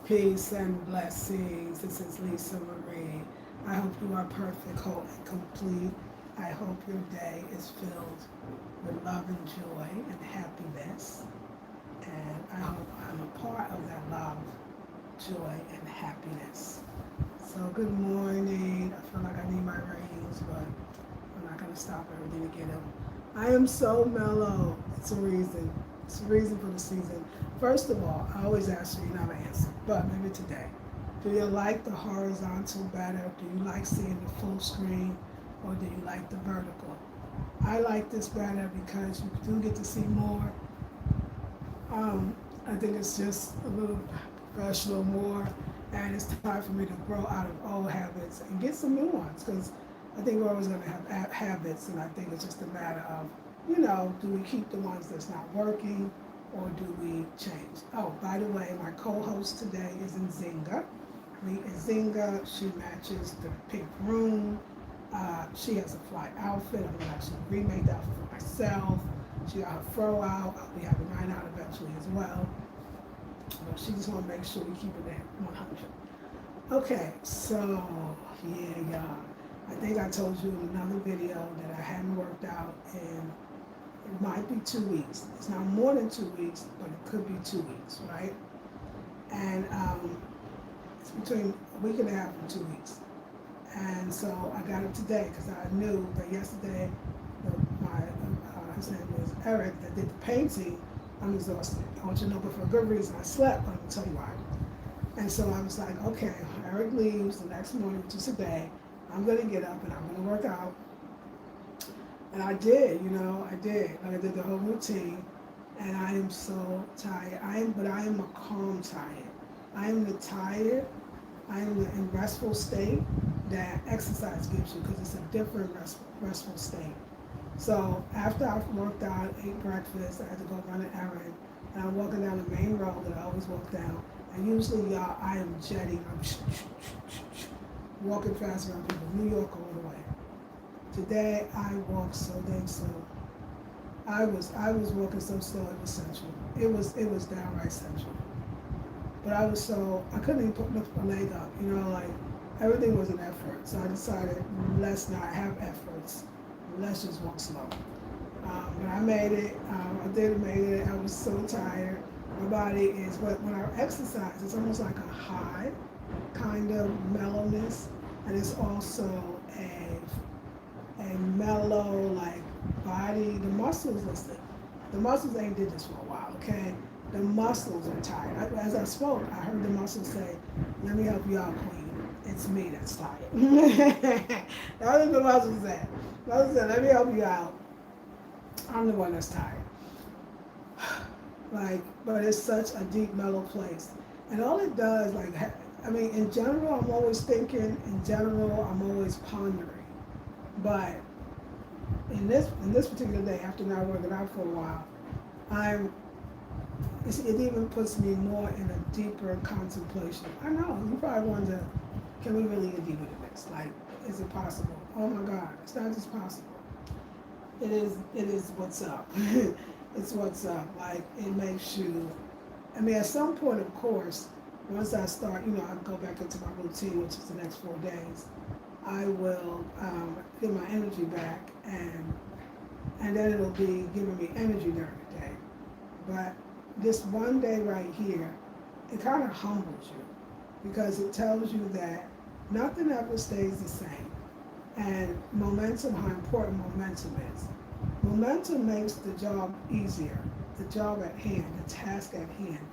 Peace and blessings. This is Lisa Marie. I hope you are perfect, whole, and complete. I hope your day is filled with love and joy and happiness. And I hope I'm a part of that love, joy, and happiness. So, good morning. I feel like I need my reins, but I'm not going to stop everything to get them. I am so mellow. It's a reason. It's a reason for the season. First of all, I always ask you, you never answer, but maybe today. Do you like the horizontal better? Do you like seeing the full screen? Or do you like the vertical? I like this better because you do get to see more. I think it's just a little professional more, and it's time for me to grow out of old habits and get some new ones because I think we're always going to have habits, and I think it's just a matter of, do we keep the ones that's not working or do we change? Oh, by the way, my co-host today is in Zinga. Zinga, she matches the pink room. She has a fly outfit. I'm going to actually remake the outfit for myself. She got her fro out. I'll be having mine out eventually as well. But she just want to make sure we keep it at 100. Okay, so yeah, y'all. I think I told you in another video that I hadn't worked out in, it might be 2 weeks. It's not more than 2 weeks, but it could be 2 weeks, right? And it's between a week and a half and 2 weeks. And so I got it today because I knew that yesterday, his name was Eric, that did the painting. I'm exhausted. I want you to know, but for a good reason. I slept, but I'm going to tell you why. And so I was like, okay, Eric leaves the next morning, which is today. I'm going to get up and I'm going to work out. And I did, I did. Like I did the whole routine. And I am so tired. But I am a calm tired. I am the tired. I am in restful state that exercise gives you because it's a different restful state. So after I've worked out, ate breakfast, I had to go run an errand, and I'm walking down the main road that I always walk down. And usually, y'all, I am jetting. I'm walking fast around people, New York all the way. Today, I walked so dang slow. I was walking so slow, it was sensual. It was downright sensual. But I couldn't even lift my leg up, like everything was an effort. So I decided, let's not have efforts. Let's just walk slow. But I made it. I did make it. I was so tired. My body is, but when I exercise, it's almost like a high kind of mellowness, and it's also a mellow like body. The muscles, listen. The muscles ain't did this for a while, okay? The muscles are tired. As I spoke, I heard the muscles say, "Let me help you out, Queen. It's me that's tired." That's what the muscles said. The muscles said, "Let me help you out. I'm the one that's tired." But it's such a deep, mellow place. And all it does, in general, I'm always thinking. In general, I'm always pondering. But in this particular day, after not working out for a while, it even puts me more in a deeper contemplation. I know, you probably wonder, can we really get deeper than this? Like, is it possible? Oh my God, it's not just possible. It is what's up. It's what's up. Like, it makes you, at some point, of course, once I start, I go back into my routine, which is the next 4 days, I will get my energy back, and then it'll be giving me energy during the day. But this one day right here, it kind of humbles you because it tells you that nothing ever stays the same. And momentum, how important momentum is. Momentum makes the job easier, the job at hand, the task at hand,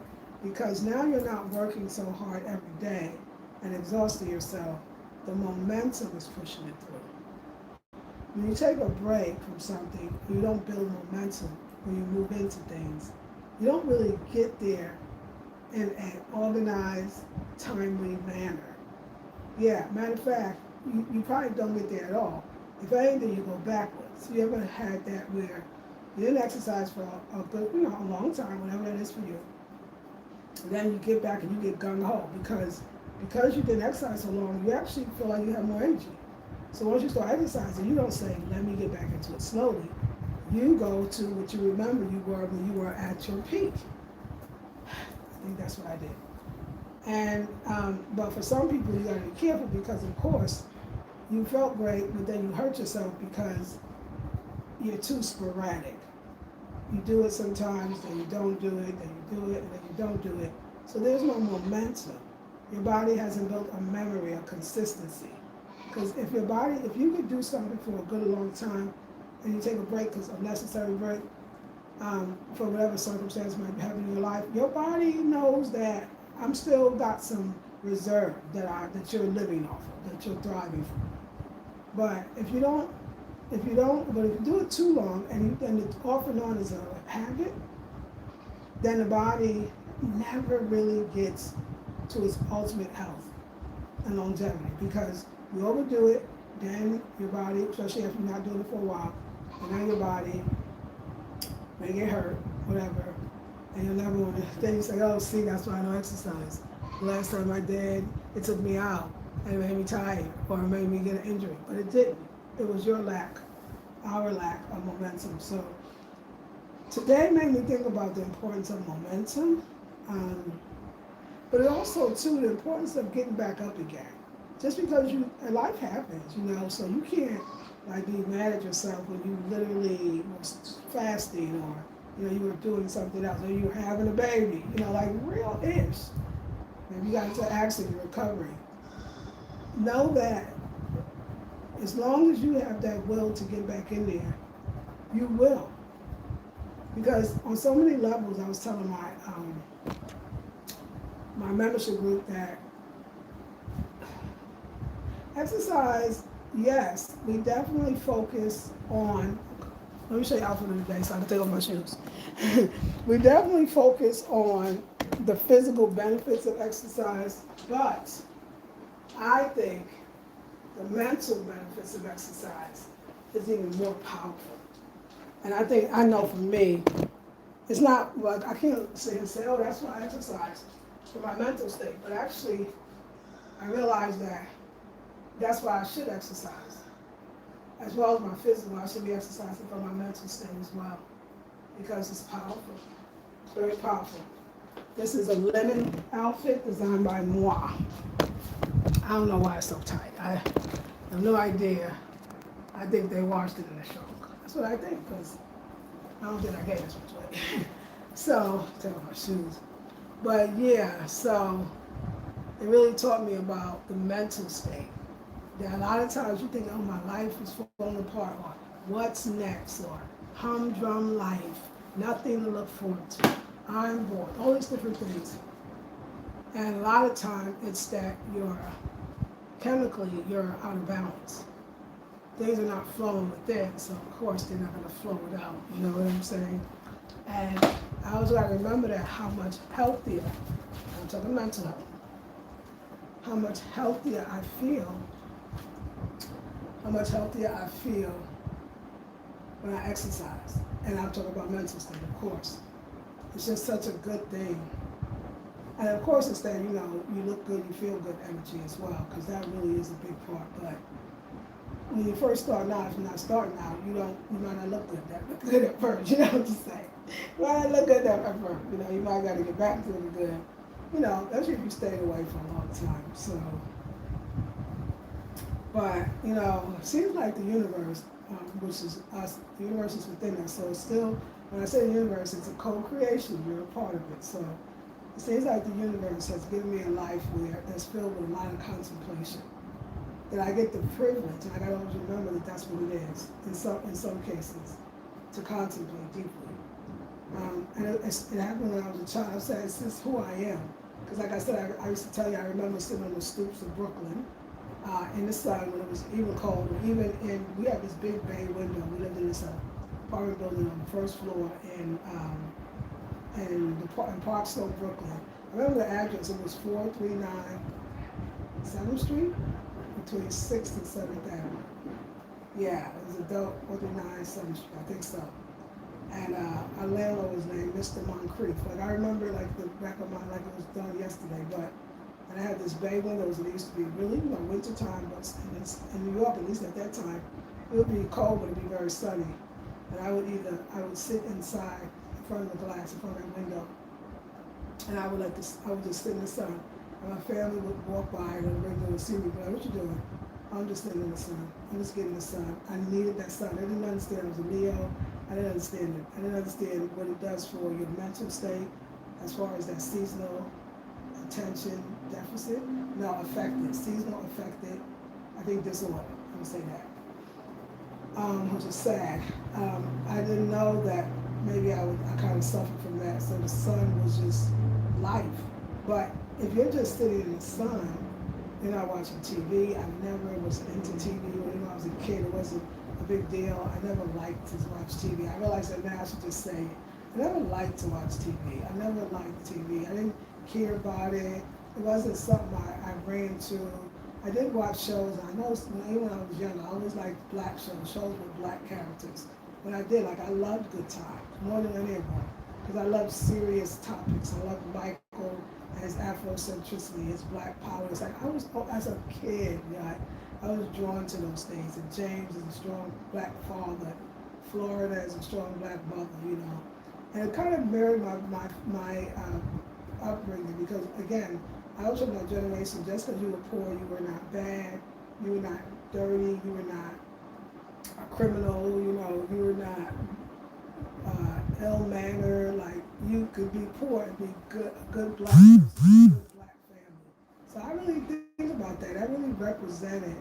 because now you're not working so hard every day and exhausting yourself. The momentum is pushing it through. When you take a break from something, you don't build momentum when you move into things. You don't really get there in an organized, timely manner. Yeah, matter of fact, you probably don't get there at all. If anything, you go backwards. You ever had that where you didn't exercise for a good, a long time, whatever that is for you. And then you get back and you get gung-ho because you didn't exercise so long, you actually feel like you have more energy. So once you start exercising, you don't say, let me get back into it slowly. You go to what you remember you were when you were at your peak. I think that's what I did. And but for some people, you got to be careful because, of course, you felt great, but then you hurt yourself because you're too sporadic. You do it sometimes, then you don't do it, then you do it, and then you don't do it. So there's no momentum. Your body hasn't built a memory, a consistency. Because if you could do something for a good long time, and you take a break because a necessary break, for whatever circumstance might be happening in your life, your body knows that I'm still got some reserve that you're living off of, that you're thriving from. But if you do it too long and it's off and on is a habit, then the body never really gets to its ultimate health and longevity because you overdo it, then your body, especially if you're not doing it for a while, and then your body may get hurt, whatever, and you'll never want to. Then you say, "Oh, see, that's why I don't exercise. The last time I did, it took me out, and it made me tired, or it made me get an injury." But it didn't. It was our lack of momentum. So today made me think about the importance of momentum, but it also, too, the importance of getting back up again. Just because life happens, so you can't be mad at yourself when you literally was fasting or you were doing something else or you were having a baby, real ish. Maybe you got into an accident, you're recovering. Know that as long as you have that will to get back in there, you will. Because on so many levels, I was telling my membership group that exercise, yes, we definitely focus on, let me show you outfit of the day so I can take off my shoes. We definitely focus on the physical benefits of exercise, but I think the mental benefits of exercise is even more powerful. And I know for me, it's not, well, I can't sit and say, oh, that's why I exercise, for my mental state. But actually, I realized that that's why I should exercise. As well as my physical, I should be exercising for my mental state as well. Because it's powerful. It's very powerful. This is a linen outfit designed by moi. I don't know why it's so tight. I have no idea. I think they washed it in the show. That's what I think, because I don't think I gave this much weight. So, take off my shoes. But yeah, so it really taught me about the mental state. That a lot of times you think, oh, my life is falling apart, or what's next, or humdrum life, nothing to look forward to, I'm bored, all these different things. And a lot of time it's that chemically you're out of balance. Things are not flowing within, so of course they're not going to flow without, you know what I'm saying? And I always got to remember that how much healthier, I'm talking mental health, how much healthier I feel when I exercise. And I'm talking about mental state, of course. It's just such a good thing. And of course it's that, you look good, you feel good energy as well, because that really is a big part. But when you first start out, if you're not starting out, you might not look good at first, you know what I'm saying? You might not look good at first, you might got to get back to it good. That's if you stayed away for a long time, so. But, it seems like the universe, which is us, the universe is within us, so it's still, when I say the universe, it's a co-creation, you're a part of it, so it seems like the universe has given me a life that's filled with a lot of contemplation. That I get the privilege, and I gotta always remember that that's what it is, in some cases, to contemplate deeply. And it happened when I was a child. I said, it's just who I am. Because like I said, I used to tell you, I remember sitting on the stoops of Brooklyn, in the sun when it was even cold, we had this big bay window. We lived in this apartment building on the first floor in Park Slope, Brooklyn. I remember the address, it was 439 7th Street, between 6th and 7th Avenue. Yeah, it was a dope, 439 7th Street, I think so. And our landlord was named Mr. Moncrief. Like I remember the back of my, like it was done yesterday, but and I had this bay windows, and it used to be really, winter time, but in New York, at least at that time, it would be cold, but it would be very sunny. And I would sit inside in front of the glass, in front of the window, and I would just sit in the sun. And my family would walk by and they would see me, like, what you doing? I'm just sitting in the sun. I'm just getting the sun. I needed that sun. I didn't understand I was a Leo. I didn't understand it. I didn't understand what it does for your mental state as far as that seasonal attention deficit. No, affected. Seasonal affected, I think disorder. I'm going to say that. Which is sad. I didn't know that maybe I kind of suffered from that. So the sun was just life. But if you're just sitting in the sun, you're not watching TV. I never was into TV. When I was a kid, it wasn't a big deal. I never liked to watch TV. I realize that now I should just say it. I never liked to watch TV. I never liked TV. I didn't care about it. It wasn't something I ran to. I did watch shows. I know even when I was younger, I always liked black shows with black characters. But I did, I loved Good Times more than anyone because I love serious topics. I love Michael and his Afrocentricity, his black power. It's like I was, as a kid, I was drawn to those things. And James is a strong black father. Florida is a strong black mother, And it kind of mirrored my upbringing because, again, I was from that generation. Just because you were poor, you were not bad, you were not dirty, you were not a criminal, you were not ill-mannered. Like, you could be poor and be a good black person, a good black family. So I really think about that. That really represented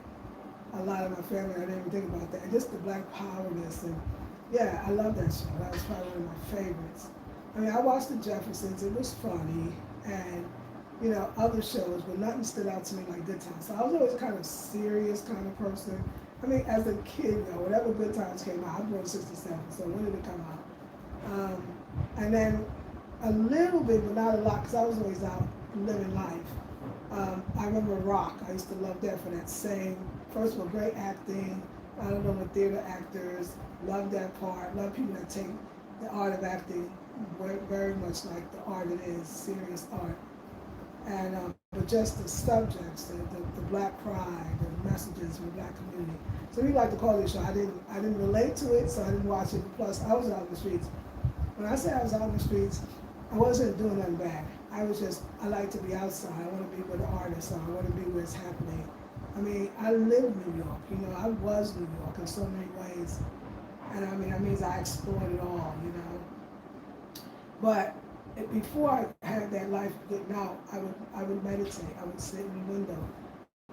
a lot of my family. I didn't even think about that. And just the black powerness. And yeah, I love that show. That was probably one of my favorites. I mean, I watched The Jeffersons. It was funny. And other shows, but nothing stood out to me like Good Times. So I was always kind of serious kind of person. I mean, as a kid, whenever Good Times came out, I was born in '67, so when did it come out? And then a little bit, but not a lot, because I was always out living life. I remember Rock. I used to love that for that same, first of all, great acting. I don't know what theater actors, love that part. Love people that take the art of acting very much like the art it is, serious art. And but just the subjects, the black pride, the messages from the black community. So we like to call this show. I didn't relate to it, so I didn't watch it. Plus, I was out in the streets. When I say I was out in the streets, I wasn't doing nothing bad. I like to be outside. I want to be where the artists are. I want to be where it's happening. I mean, I live New York. I was New York in so many ways. And I mean, that means I explored it all, But before I had that life getting out, I would meditate. I would sit in the window.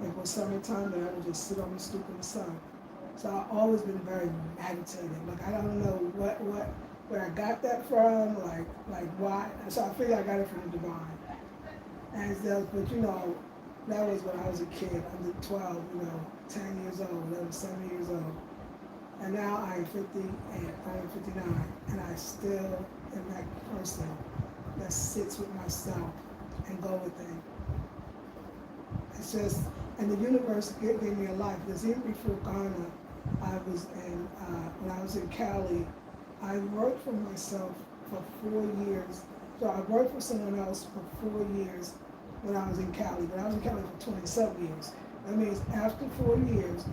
Like when summertime, and I would just sit on the stoop in the sun. So I've always been very meditative. Like I don't know where I got that from, like why. So I figure I got it from the divine. But that was when I was a kid, under 12, 10 years old, 11, 7 years old. And now I'm 58, I'm 59, and I still am that person that sits with myself and go within. It's just, and the universe gave me a life. Because even before Ghana, when I was in Cali, I worked for myself for 4 years. So I worked for someone else for 4 years when I was in Cali, but I was in Cali for 27 years. That means after 4 years,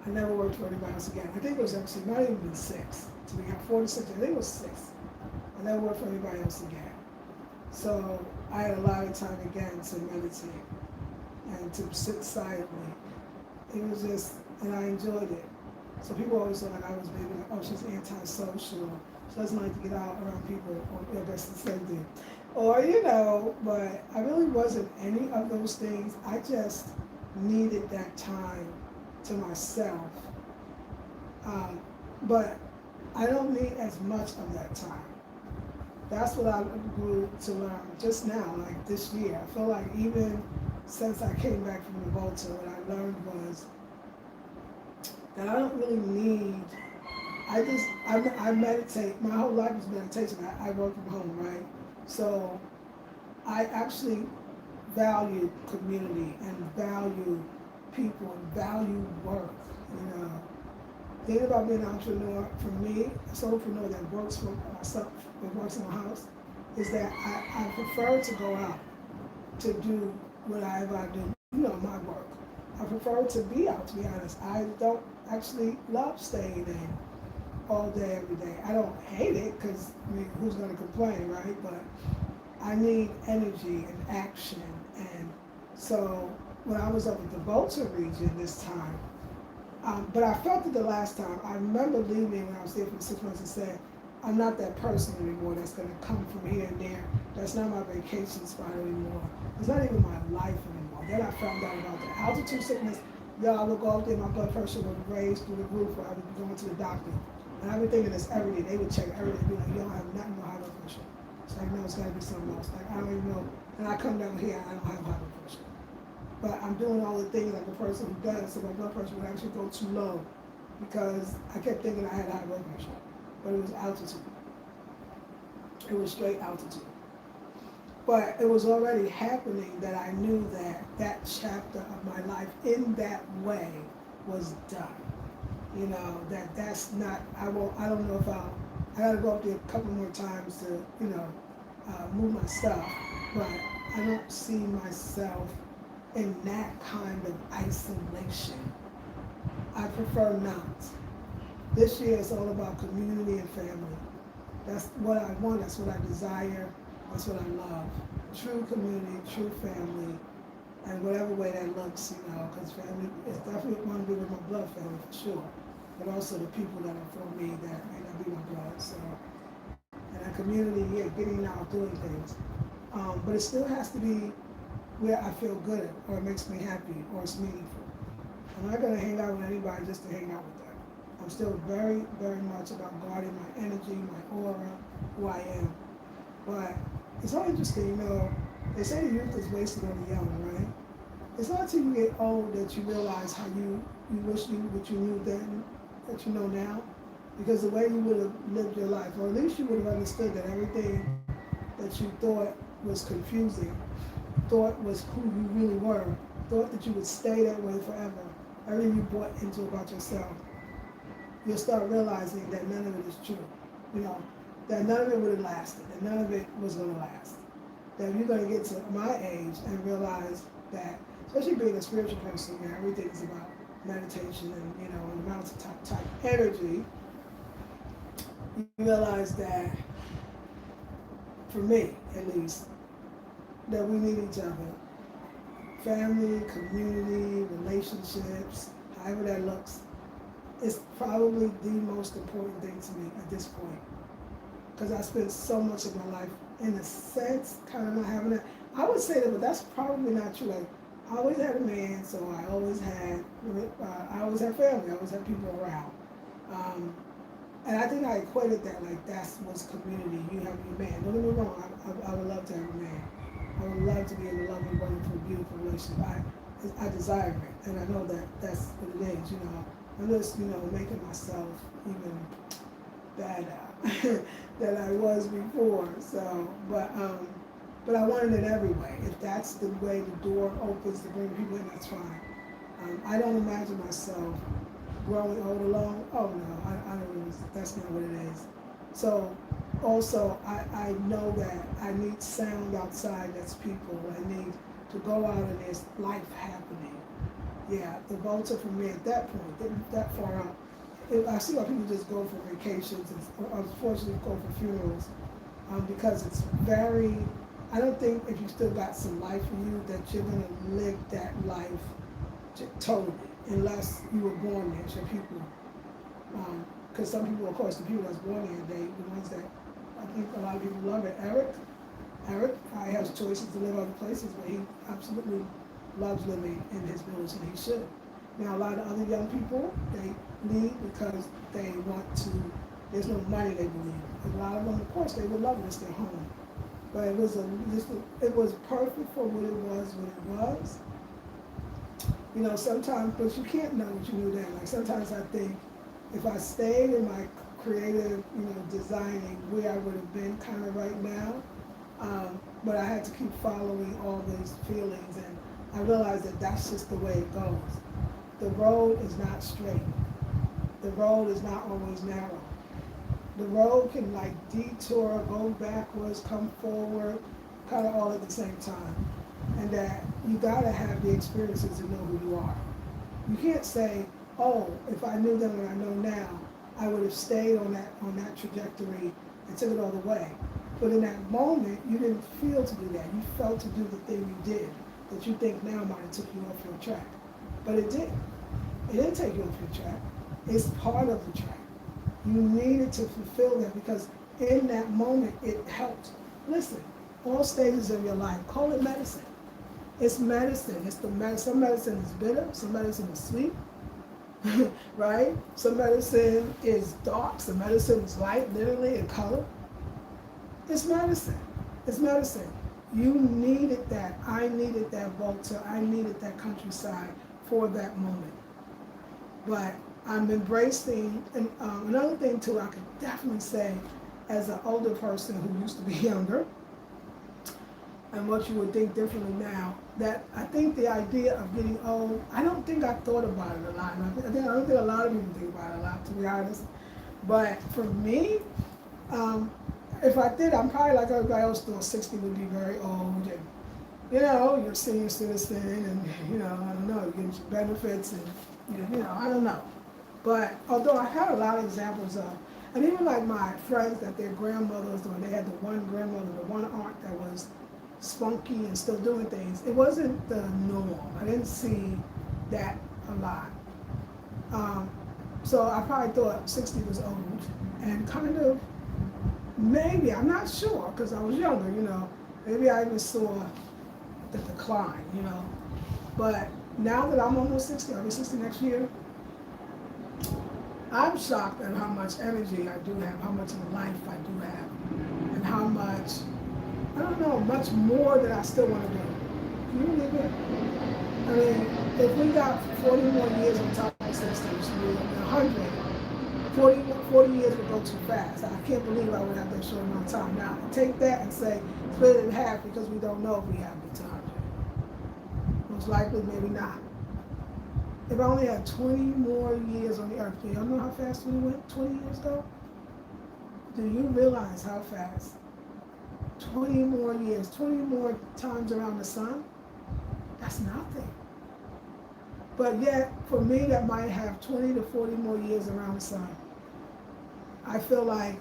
I never worked for anybody else again. I think it was actually not even 6. To be 46, I think it was 6. I never worked for anybody else again. So I had a lot of time again to meditate and to sit silently. It was just, and I enjoyed it. So people always thought I was maybe like, oh, she's antisocial. She doesn't like to get out around people, or that's the same thing. Or, but I really wasn't any of those things. I just needed that time to myself. But I don't need as much of that time. That's what I grew to learn just now, like this year. I feel like even since I came back from the Volta, what I learned was that I don't really need, I meditate. My whole life is meditation. I work from home, right? So I actually value community and value people and value work, The thing about being an entrepreneur, for me, a solopreneur that works for myself, that works in my house, is that I prefer to go out to do whatever I do, my work. I prefer to be out, to be honest. I don't actually love staying in all day, every day. I don't hate it, because, who's going to complain, right? But I need energy and action. And so when I was up at the Volta region this time, but I felt it the last time. I remember leaving when I was there for 6 months and said, I'm not that person anymore that's going to come from here and there. That's not my vacation spot anymore. It's not even my life anymore. Then I found out about the altitude sickness. Y'all, I would go up there, my blood pressure would raise through the roof, or I would be going to the doctor. And I would thinking this every day. They would check everything, be like, you don't have nothing, no high blood pressure. It's like, no, it's got to be something else. Like, I don't even know. And I come down here, I don't have high blood pressure. But I'm doing all the things like a person who does, so my blood pressure would actually go too low because I kept thinking I had high blood pressure. But it was altitude. It was straight altitude. But it was already happening that I knew that that chapter of my life in that way was done. You know, that's not, I don't know if I gotta go up there a couple more times to, move my stuff, but I don't see myself in that kind of isolation. I prefer not. This year is all about community and family. That's what I want, that's what I desire, that's what I love. True community, true family, and whatever way that looks, because family is definitely want to be with my blood family for sure, but also the people that are for me that may not be my blood. So, and a community, yeah, getting out, doing things. But it still has to be where I feel good, or it makes me happy, or it's meaningful. I'm not going to hang out with anybody just to hang out with them. I'm still very, very much about guarding my energy, my aura, who I am. But it's so interesting, they say the youth is wasted on the young, right? It's not until you get old that you realize how you wish you what you knew then, that you know now. Because the way you would have lived your life, or at least you would have understood that everything that you thought was confusing, thought was who you really were, thought that you would stay that way forever, everything you bought into about yourself, you'll start realizing that none of it is true. That none of it would have lasted, that none of it was going to last. That you're going to get to my age and realize that, especially being a spiritual person, where everything is about meditation and, on the mountaintop type energy, you realize that, for me at least, that we need each other. Family, community, relationships, however that looks, is probably the most important thing to me at this point. Because I spent so much of my life, in a sense, kind of not having that. I would say that, but that's probably not true. Like, I always had a man, so I always had family, I always had people around. And I think I equated that, like, that's what's community. You have your man. Don't get me wrong, I would love to have a man. I would love to be in a loving, wonderful, beautiful relationship. I desire it, and I know that that's what it is, I'm just, making myself even better than I was before. So, but I wanted it every way. If that's the way the door opens to bring people in, that's fine. I don't imagine myself growing old alone. Oh no, I don't really, that's not what it is. So, also, I know that I need sound outside that's people. I need to go out and there's life happening. Yeah, the Volta for me at that point, that far out, I see why people just go for vacations and unfortunately go for funerals, because it's very, I don't think if you still got some life in you that you're going to live that life totally, unless you were born there, so people, because some people, of course, the people that's born there, the ones that I think a lot of people love it. Eric probably has choices to live other places, but he absolutely loves living in his village, and he should. Now, a lot of other young people, they leave because they want to, there's no money they believe. A lot of them, of course, they would love it, it's their home. But it was perfect for what it was. Sometimes, but you can't know what you knew then. Like, sometimes I think if I stayed in my creative, designing, where I would have been kind of right now, but I had to keep following all these feelings, and I realized that that's just the way it goes. The road is not straight. The road is not always narrow. The road can detour, go backwards, come forward, kind of all at the same time. And that you gotta have the experiences to know who you are. You can't say, oh, if I knew then what I know now, I would have stayed on that trajectory and took it all the way. But in that moment, you didn't feel to do that. You felt to do the thing you did that you think now might have took you off your track. But it didn't. It didn't take you off your track. It's part of the track. You needed to fulfill that because in that moment it helped. Listen, all stages of your life, call it medicine. It's medicine. It's the medicine. Some medicine is bitter. Some medicine is sweet. Right? Some medicine is dark. Some medicine is light, literally, in color. It's medicine. It's medicine. You needed that. I needed that Volta. I needed that countryside for that moment. But I'm embracing, and another thing too, I could definitely say, as an older person who used to be younger, and what you would think differently now, that I think the idea of getting old, I don't think I thought about it a lot. And I don't think a lot of people think about it a lot, to be honest. But for me, if I did, I'm probably like everybody else thought 60 would be very old. And, you're a senior citizen and, I don't know, you get your benefits and, I don't know. But although I had a lot of examples of, and even like my friends that their grandmothers, or they had the one grandmother, the one aunt that was spunky and still doing things, it wasn't the norm. I didn't see that a lot. So I probably thought 60 was old and kind of, maybe, I'm not sure, because I was younger, maybe I even saw the decline, But now that I'm almost 60, I'll be 60 next year, I'm shocked at how much energy I do have, how much life I do have, and how much, I don't know, much more that I still want to do. Can you believe it? I mean, if we got 40 more years on top of 60, which would be 100, 40 years would go too fast. I can't believe I would have that short amount of time. Now, take that and say, split it in half because we don't know if we have it to 100. Most likely, maybe not. If I only had 20 more years on the earth, do y'all know how fast we went 20 years ago? Do you realize how fast? 20 more years, 20 more times around the sun? That's nothing. But yet, for me, that might have 20 to 40 more years around the sun. I feel like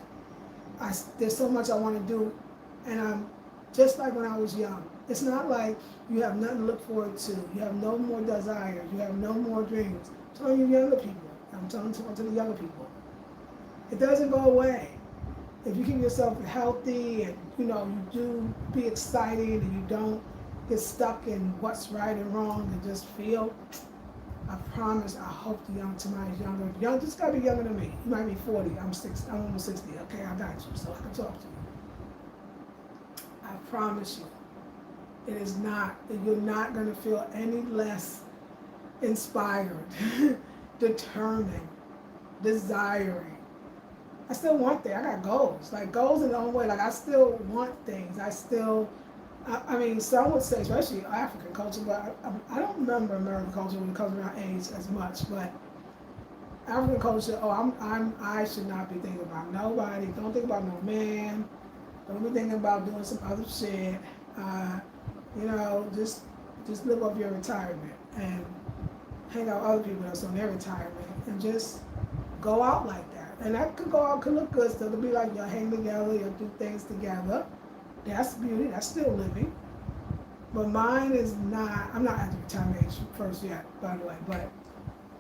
there's so much I want to do, and I'm just like when I was young. It's not like you have nothing to look forward to. You have no more desires. You have no more dreams. I'm telling you younger people. I'm talking to the younger people. It doesn't go away. If you keep yourself healthy and, you do be excited and you don't get stuck in what's right and wrong and just feel, I promise, I hope somebody's younger. Young, just gotta be younger than me. You might be 40, I'm 60, I'm almost 60. Okay, I got you, so I can talk to you. I promise you, you're not gonna feel any less inspired, determined, desiring. I still want that. I got goals. Like goals in their own way. Like I still want things. I mean, some would say, especially African culture, but I don't remember American culture when it comes around age as much. But African culture, I should not be thinking about nobody. Don't think about no man. Don't be thinking about doing some other shit. Just live off your retirement and hang out with other people that's on their retirement and just go out like that. And that could look good still. It'll be like y'all hang together, y'all do things together. That's beauty, that's still living. But mine is not, I'm not at the retirement age first yet, by the way, but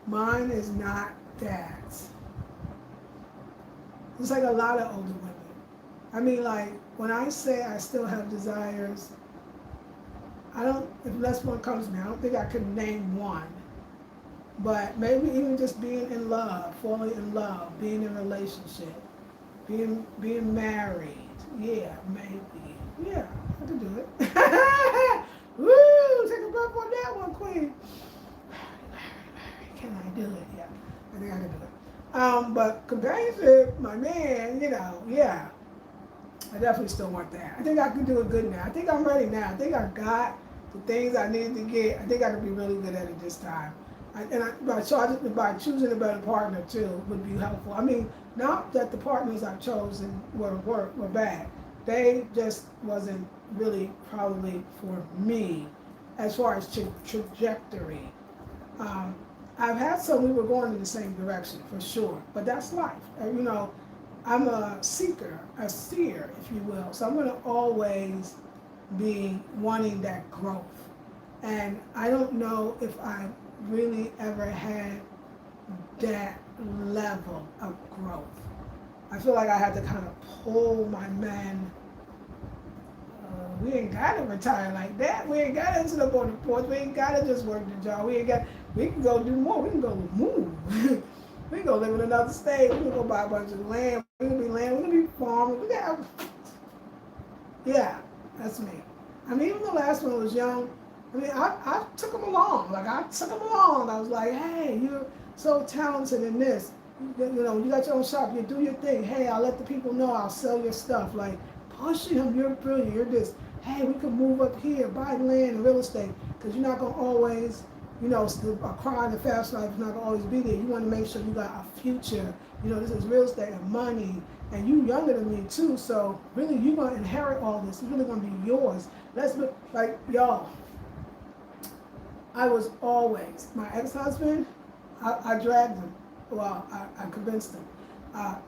mine is not that. It's like a lot of older women. I mean, like, when I say I still have desires, if less one comes to me, I don't think I could name one. But maybe even just being in love, falling in love, being in a relationship, being married. Yeah, maybe. Yeah, I can do it. Woo! Take a breath on that one, Queen. Can I do it? Yeah, I think I can do it. But companionship, my man, yeah. I definitely still want that. I think I can do it good now. I think I'm ready now. I think I got the things I needed to get. I think I can be really good at it this time. By choosing a better partner too would be helpful. I mean, not that the partners I've chosen were bad. They just wasn't really probably for me as far as trajectory. I've had some we were going in the same direction for sure, but that's life. I'm a seeker, a seer, if you will. So I'm going to always be wanting that growth. And I don't know if I really ever had that level of growth. I feel like I had to kind of pull my men. We ain't got to retire like that. We ain't got to sit up on the porch. We ain't got to just work the job. We can go do more. We can go move. We can go live in another state. We can go buy a bunch of land. We can be land. We can be farming. Yeah, that's me. I mean, even the last one was young. I mean, I took him along. Like, I took him along. I was like, hey, you're so talented in this. You know, you got your own shop. You do your thing. Hey, I'll let the people know. I'll sell your stuff. Like, pushing him. You're brilliant. You're this. Hey, we can move up here, buy land and real estate. Because you're not going to always, you know, a cry in the fast life is not going to always be there. You want to make sure you got a future. You know, this is real estate and money. And you younger than me, too. So, really, you're going to inherit all this. It's really going to be yours. Let's be, like, y'all. I was always, my ex-husband, I dragged him. Well, I convinced him.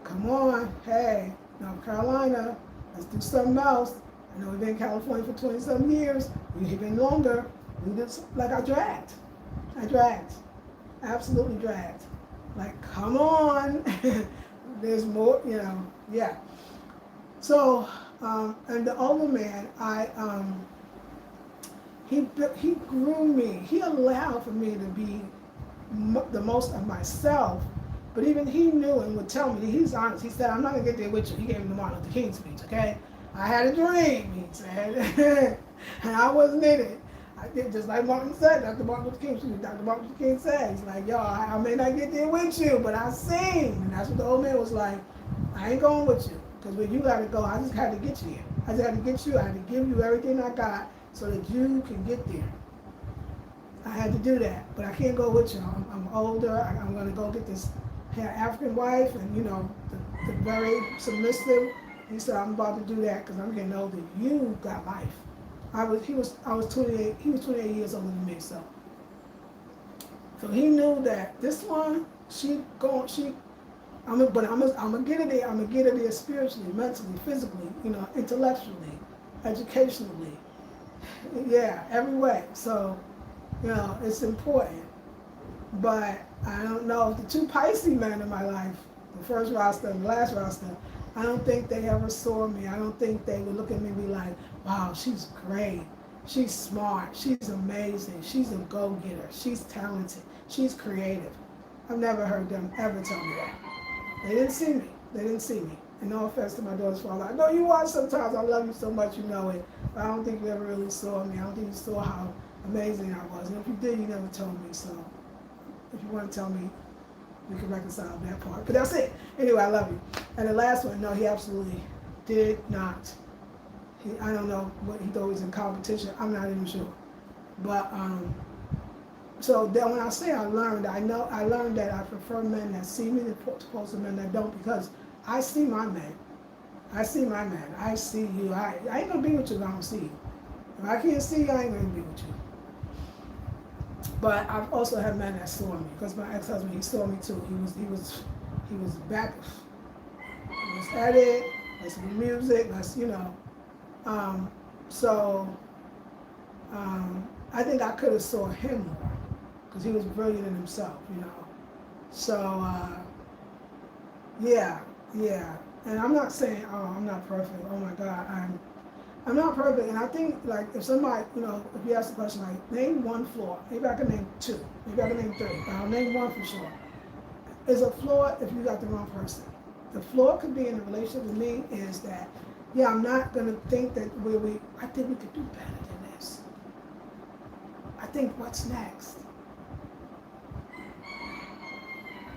Come on, hey, North Carolina, let's do something else. I know we've been in California for 20-some years. We've been longer. We just, like, I dragged. Absolutely dragged. Like, come on. There's more, you know, yeah. So, and the older man, he grew me. He allowed for me to be the most of myself. But even he knew and would tell me, he's honest. He said, I'm not going to get there with you. He gave me the Martin Luther King speech, okay? I had a dream, he said, and I wasn't in it. I did just like Martin said, Dr. Martin Luther King, Dr. Martin Luther King said, he's like, yo, I may not get there with you, but I sing. And that's what the old man was like, I ain't going with you. Because when you got to go, I just had to get you here. I just had to get you, I had to give you everything I got so that you can get there. I had to do that, but I can't go with you. I'm older, I'm going to go get this African wife, and you know, the very submissive. He said, I'm about to do that because I'm getting older. You got life. I was 28, he was 28 years older than me, so he knew that this one, I'm gonna get her there. I'm gonna get her there spiritually, mentally, physically, you know, intellectually, educationally, yeah, every way. So, you know, it's important. But I don't know, the two Pisces men in my life, the first roster and the last roster, I don't think they ever saw me. I don't think they would look at me and be like, wow, she's great. She's smart. She's amazing. She's a go-getter. She's talented. She's creative. I've never heard them ever tell me that. They didn't see me. And no offense to my daughter's father. I know you watch sometimes. I love you so much, you know it. But I don't think you ever really saw me. I don't think you saw how amazing I was. And if you did, you never told me. So if you want to tell me, we can reconcile that part. But that's it. Anyway, I love you. And the last one, no, he absolutely did not. I don't know what he thought he was in competition. I'm not even sure. But so then when I say I learned that I prefer men that see me opposed to men that don't, because I see my man. I see you. I ain't gonna be with you if I don't see you. If I can't see you, I ain't gonna be with you. But I've also had men that saw me, because my ex-husband, he saw me too. He was back. He was at it. Let's do music. Let's, you know. I think I could have saw him more, because he was brilliant in himself, you know. So yeah. And I'm not saying, oh, I'm not perfect. Oh my God, I'm not perfect. And I think, like, if somebody, you know, if you ask the question, like, name one flaw. Maybe I can name two. Maybe I can name three. But I'll name one for sure. Is a flaw if you got the wrong person. The flaw could be in the relationship with me is that, yeah, I'm not going to think that I think we could do better than this. I think what's next?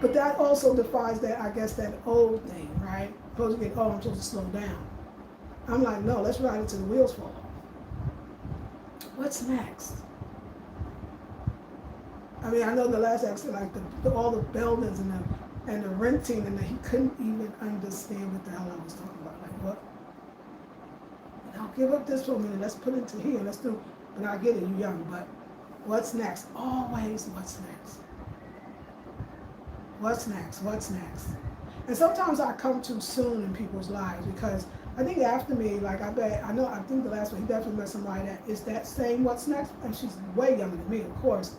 But that also defies that, I guess, that old thing, right? Supposed to get, I'm supposed to slow down. I'm like, no, let's ride it till the wheels fall off. What's next? I mean, I know the last accident, like all the buildings and the renting, and he couldn't even understand what the hell I was talking about. Like, what? I'll give up this for a minute. Let's put it to here. Let's do. And I get it, you're young, but what's next? Always, what's next? What's next? And sometimes I come too soon in people's lives because I think after me, like I think the last one, he definitely met somebody that is that same what's next, and she's way younger than me, of course,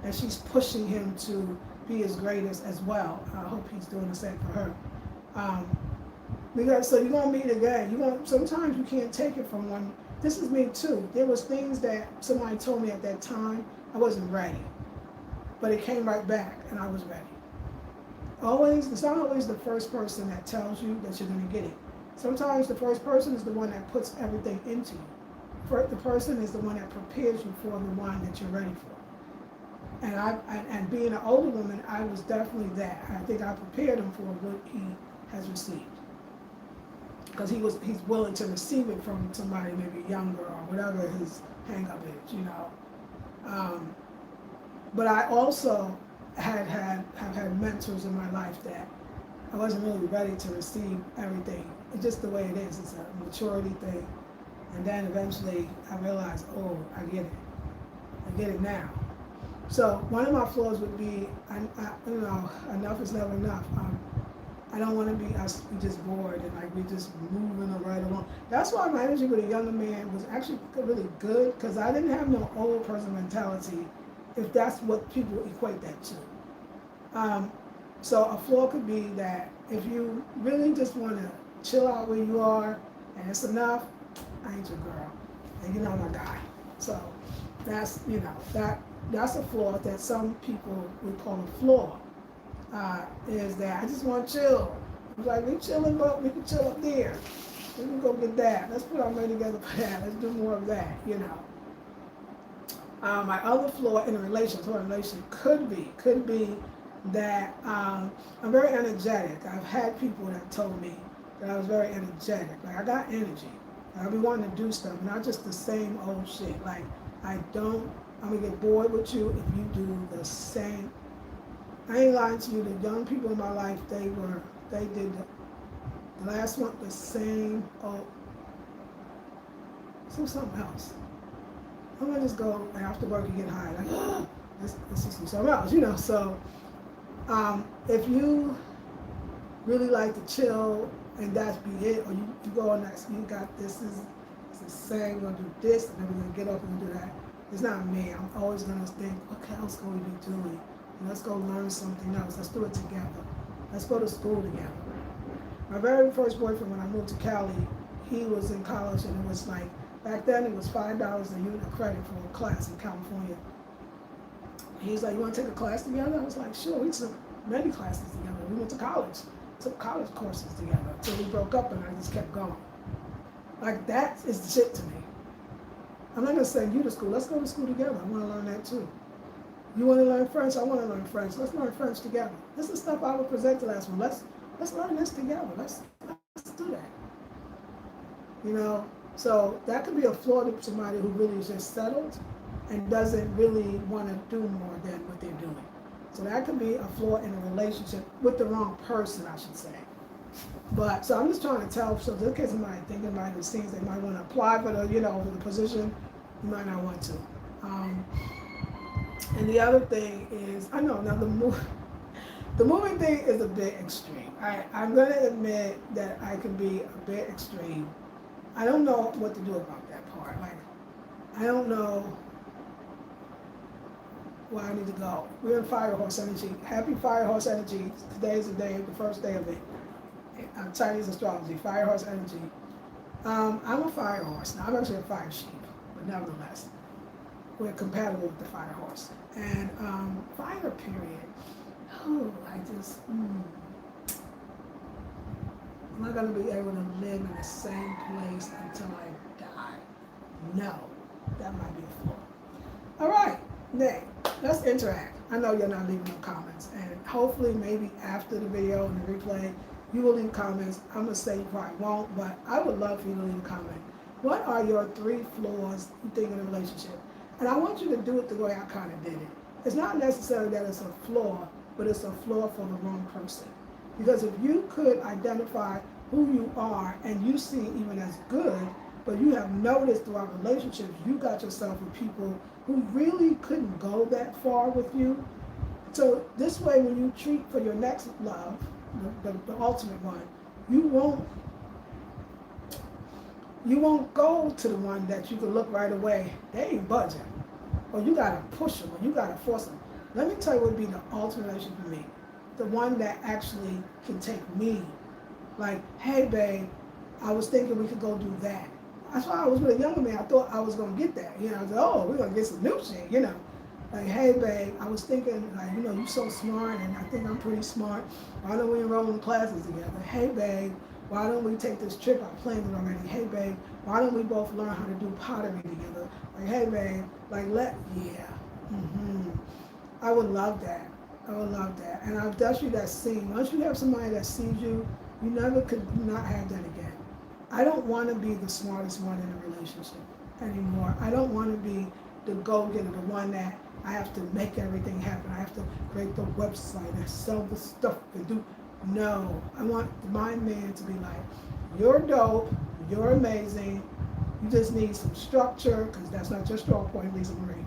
and she's pushing him to be his greatest as well. I hope he's doing the same for her. Um, because so you're gonna meet again. Sometimes you can't take it from one. This is me too. There was things that somebody told me at that time I wasn't ready, but it came right back, and I was ready. It's not always the first person that tells you that you're gonna get it. Sometimes the first person is the one that puts everything into you. The person is the one that prepares you for the one that you're ready for. And being an older woman, I was definitely that. I think I prepared him for what he has received. Because he's willing to receive it from somebody maybe younger or whatever his hang up is, you know. But I also have had mentors in my life that I wasn't really ready to receive everything. It's just the way it is. It's a maturity thing. And then eventually I realized, oh, I get it. I get it now. So one of my flaws would be, enough is never enough. I don't want to be us be just bored and like we just moving right along. That's why my energy with a younger man was actually really good, because I didn't have no old person mentality, if that's what people equate that to. So a flaw could be that if you really just want to chill out where you are and it's enough, I ain't your girl, and you're not my guy. So that's that's a flaw that some people would call a flaw. Is that I just want to chill. I'm like, we chilling, but we can chill up there. We can go get that. Let's put our money together for that. Let's do more of that, you know. My other flaw in a relationship could be that I'm very energetic. I've had people that told me that I was very energetic. Like, I got energy. I be wanting to do stuff, not just the same old shit. Like, I'm gonna get bored with you if you do the same. I ain't lying to you, the young people in my life, they did the last one, the same old, something else. I'm gonna just go after work and get high. Like, let's do something else, you know. So, if you really like to chill and that's be it, or you go on that, you got this is the same, we're gonna do this, and then we're gonna get up and do that. It's not me. I'm always gonna think, what else can we be doing? Let's go learn something else. Let's do it together. Let's go to school together. My very first boyfriend, when I moved to Cali, he was in college, and it was like, back then it was $5 a unit of credit for a class in California. He was like, you want to take a class together? I was like, sure. We took many classes together. We went to college, took college courses together until we broke up, and I just kept going. Like, that is the shit to me. I'm not going to send you to school. Let's go to school together. I want to learn that too. You want to learn French? I want to learn French. Let's learn French together. This is stuff I would present to last one. Let's learn this together. Let's do that. You know, so that could be a flaw to somebody who really is just settled and doesn't really want to do more than what they're doing. So that could be a flaw in a relationship with the wrong person, I should say. But so I'm just trying to tell. So just in case somebody thinking about the scenes, they might want to apply for the position. You might not want to. And the other thing is, I know now the moving thing is a bit extreme. I'm going to admit that I can be a bit extreme. I don't know what to do about that part. Like, I don't know where I need to go. We're in Firehorse energy. Happy Firehorse energy. Today's the day, the first day of it. Chinese astrology, Firehorse energy. I'm a Firehorse. Now, I'm actually a Fire sheep, but nevertheless, we're compatible with the Firehorse. And fire period. Oh, am I going to be able to live in the same place until I die? No, that might be a flaw. All right, Nick, let's interact. I know you're not leaving no comments, and hopefully maybe after the video and the replay, you will leave comments. I'm going to say you probably won't, but I would love for you to leave a comment. What are your 3 flaws you think in a relationship? And I want you to do it the way I kind of did it. It's not necessarily that it's a flaw, but it's a flaw for the wrong person. Because if you could identify who you are and you see even as good, but you have noticed throughout relationships, you got yourself with people who really couldn't go that far with you. So this way, when you treat for your next love, the ultimate one, you won't go to the one that you can look right away. They ain't budging. Or you gotta push them, or you gotta force them. Let me tell you what would be the ultimate relationship for me. The one that actually can take me. Like, hey babe, I was thinking we could go do that. That's why I was with a younger man. I thought I was gonna get that. I was like, oh, we're gonna get some new shit, Like, hey babe, I was thinking, like, you're so smart and I think I'm pretty smart. Why don't we enroll in classes together? Hey babe, why don't we take this trip? I planned it already. Hey babe, why don't we both learn how to do pottery together? Like, hey babe, I would love that. I would love that. And I'll tell you that scene. Once you have somebody that sees you, you never could not have that again. I don't want to be the smartest one in a relationship anymore. I don't want to be the go-getter, the one that I have to make everything happen. I have to create the website and sell the stuff and do. No, I want my man to be like, you're dope, you're amazing, you just need some structure, because that's not your strong point, Lisa Marie.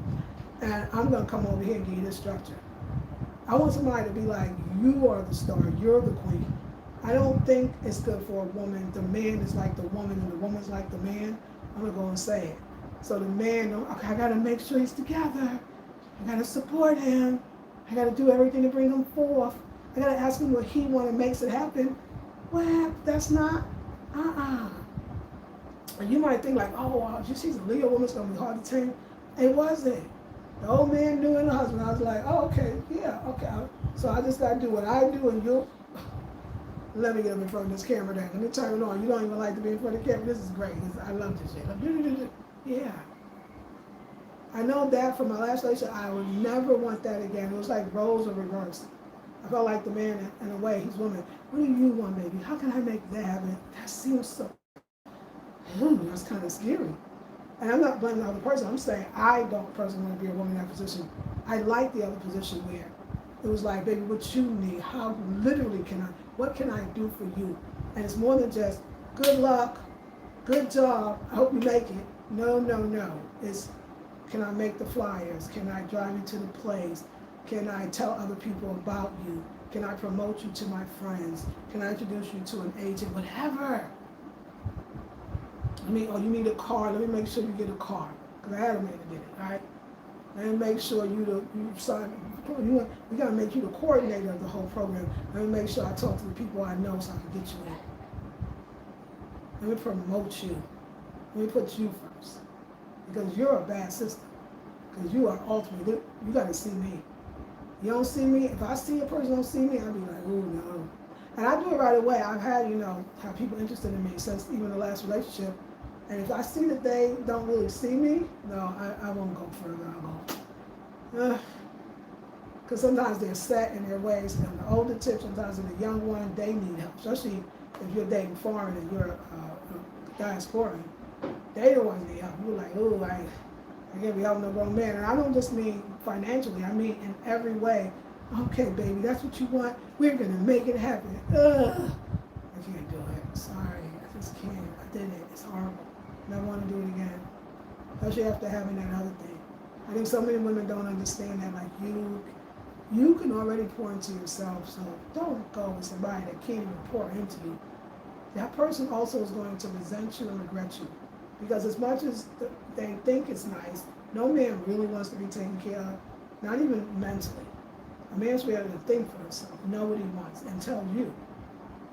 And I'm going to come over here and give you this structure. I want somebody to be like, you are the star, you're the queen. I don't think it's good for a woman. The man is like the woman and the woman's like the man. I'm going to go and say it. So the man, okay, I got to make sure he's together. I got to support him. I got to do everything to bring him forth. I got to ask him what he wants and makes it happen. Well, that's not, And you might think like, oh, wow, she's a Leo woman, it's going to be hard to tame. It wasn't. The old man knew and the husband. I was like, oh, okay, yeah, okay. So I just got to do what I do and you. Let me get up in front of this camera then. Let me turn it on. You don't even like to be in front of the camera. This is great. I love this shit. Yeah. I know that from my last relationship, I would never want that again. It was like roles are reversed. I felt like the man, in a way, he's woman. What do you want, baby? How can I make that happen? That seems so, that's kind of scary. And I'm not blaming the other person. I'm saying I don't personally want to be a woman in that position. I like the other position where it was like, baby, what you need? How literally what can I do for you? And it's more than just, good luck, good job, I hope you make it. No. It's, can I make the flyers? Can I drive you to the place? Can I tell other people about you? Can I promote you to my friends? Can I introduce you to an agent? Whatever. You need a car. Let me make sure you get a car. Because I had a man to get it, all right? Let me make sure you sign. We got to make you the coordinator of the whole program. Let me make sure I talk to the people I know so I can get you in. Let me promote you. Let me put you first. Because you're a bad sister. Because you are ultimate. You got to see me. You don't see me. If I see a person don't see me, I'll be like, oh no. And I do it right away. I've had, have people interested in me since even the last relationship. And if I see that they don't really see me, no, I won't go further. I'll go. Because sometimes they're set in their ways. And the older tip, sometimes in the young one, they need help. Especially if you're dating foreign and you're a diasporan. They the ones need help. You're like, oh, I can't be helping no grown man. And I don't just mean financially. I mean in every way. Okay, baby, that's what you want. We're going to make it happen. I can't do it. Sorry. I just can't. I did it. It's horrible. And I want to do it again. Especially after having that other thing. I think so many women don't understand that. Like, you can already pour into yourself. So don't go with somebody that can't even pour into you. That person also is going to resent you and regret you. Because as much as they think it's nice, no man really wants to be taken care of. Not even mentally. A man's ready to think for himself, know what he wants, and tell you,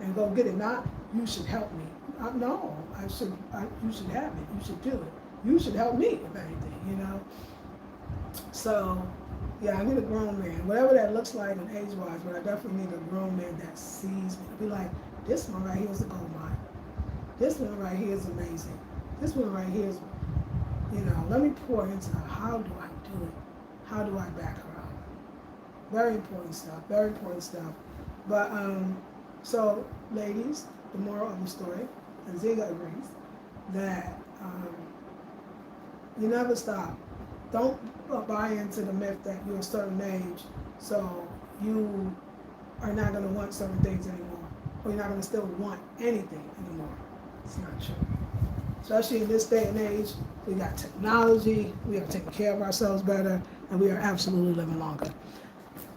and go get it. Not, you should help me. No, you should have it. You should do it. You should help me, if anything, So, yeah, I need a grown man. Whatever that looks like in age-wise, but I definitely need a grown man that sees me. To be like, this one right here is a gold mine. This one right here is amazing. This one right here is, let me pour into her. How do I do it? How do I back her up? Very important stuff, very important stuff. But, so, ladies, the moral of the story, and Ziga agrees, that you never stop. Don't buy into the myth that you're a certain age, so you are not going to want certain things anymore, or you're not going to still want anything anymore. It's not true. Especially in this day and age, we got technology, we are taking care of ourselves better, and we are absolutely living longer.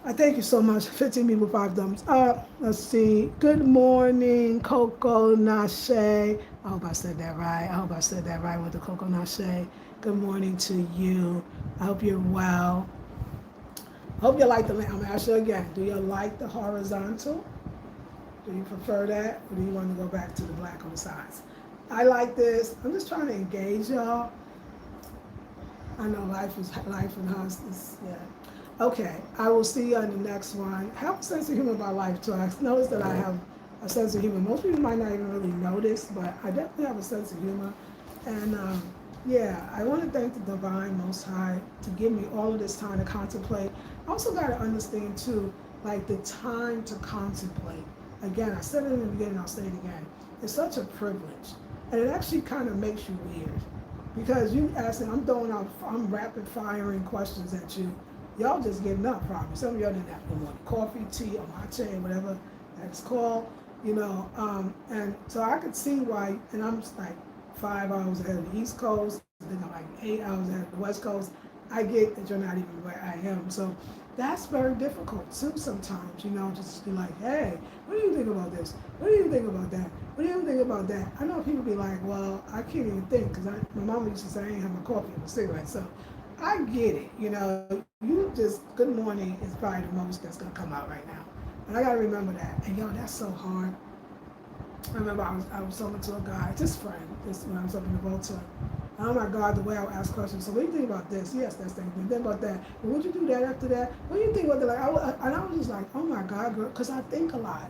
I thank you so much. 15 people, 5 thumbs up. Let's see. Good morning, Coco Nache. I hope I said that right. I hope I said that right with the Coco Nache. Good morning to you. I hope you're well. I hope you like the, I'm going to ask you again. Do you like the horizontal? Do you prefer that? Or do you want to go back to the black on the sides? I like this. I'm just trying to engage y'all. I know life and hospice. Yeah. Okay, I will see you on the next one. Have a sense of humor about life too. I notice that I have a sense of humor. Most people might not even really notice, but I definitely have a sense of humor. And yeah, I want to thank the Divine Most High to give me all of this time to contemplate. I also got to understand too, like the time to contemplate. Again, I said it in the beginning, I'll say it again. It's such a privilege. And it actually kind of makes you weird. Because you asking, I'm rapid firing questions at you. Y'all just getting up probably. Some of y'all didn't have no more coffee, tea, or matcha, whatever that's called, and so I could see why, and I'm just like 5 hours ahead of the East Coast, then I'm like 8 hours ahead of the West Coast. I get that you're not even where I am. So that's very difficult too sometimes, just be like, hey, what do you think about this? What do you think about that? What do you think about that? I know people be like, well, I can't even think because my mom used to say I ain't have my coffee and a cigarette. So I get it, you just, good morning is probably the most that's gonna come out right now. And I gotta remember that. And that's so hard. I remember I was talking to a guy, just friend, just when I was up in the boat to, oh my God, the way I would ask questions. So what do you think about this? Yes, that's the thing. Then about that. Well, would you do that after that? What do you think about that? And I was just like, oh my God, girl, because I think a lot.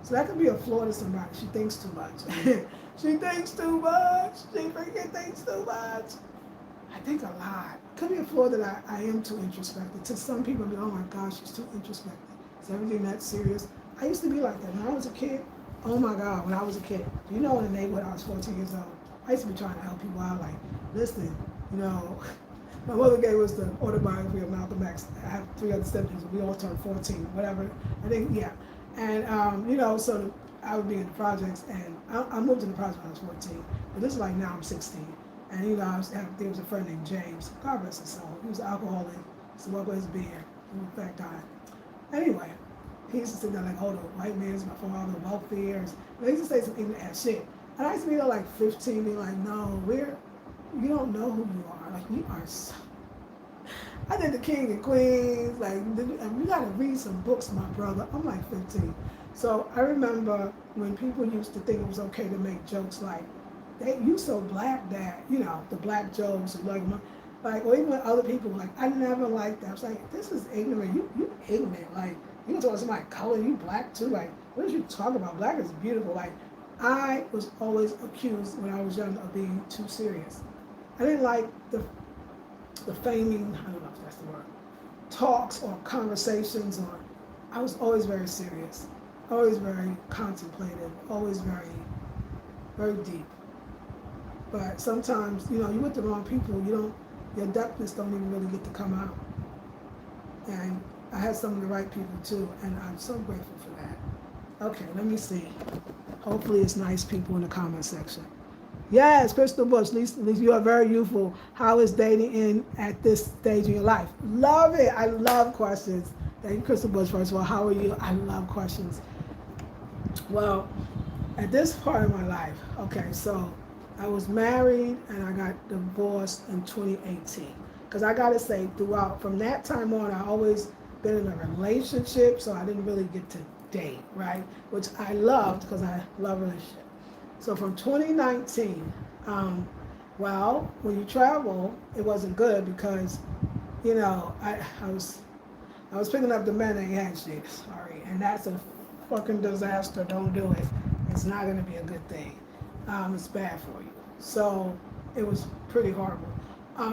So that could be a flaw to somebody. She thinks too much. She thinks too much. She freaking thinks too much. I think a lot. Could be a flaw that I am too introspective. To some people, be, oh my gosh, she's too introspective. Is everything that serious? I used to be like that. When I was a kid, oh my God, when I was a kid, in the neighborhood, I was 14 years old. I used to be trying to help people out, like, listen, my mother gave us the autobiography of Malcolm X. I have 3 other siblings, we all turned 14, whatever. I think, yeah. And, so I would be in the projects, and I moved in the project when I was 14. But this is like now I'm 16. And, there was a friend named James. God bless his soul. He was an alcoholic. He used to work with his beer. He was a fat guy. Anyway, he used to sit there like, oh, the white man's my father, welfare. They used to say some ignorant ass shit. And I used to be there like 15, be like, no, you don't know who you are. Like, we are so. I did the King and Queens, like, and we gotta read some books, my brother. I'm like 15. So I remember when people used to think it was okay to make jokes like, you so black that, the black jokes, or even other people, like, I never liked that. I was like, this is ignorant. You ignorant. Like, you can talk to somebody color, you black too. Like, what are you talking about? Black is beautiful. Like, I was always accused when I was young of being too serious. I didn't like the feigning, I don't know if that's the word, talks or conversations, or I was always very serious, always very contemplative, always very, very deep. But sometimes, you're with the wrong people, your depthness don't even really get to come out. And I had some of the right people too, and I'm so grateful for that. Okay, let me see. Hopefully it's nice people in the comment section. Yes, Crystal Bush, at least you are very youthful. How is dating in at this stage of your life? Love it. I love questions. Thank you, Crystal Bush, first of all. How are you? I love questions. Well, at this part of my life, okay, so I was married and I got divorced in 2018. Because I got to say, from that time on, I always been in a relationship, so I didn't really get to date, right? Which I loved because I love relationships. So from 2019, when you travel, it wasn't good because, I was picking up the men that had shit, sorry, and that's a fucking disaster. Don't do it. It's not going to be a good thing. It's bad for you. So it was pretty horrible.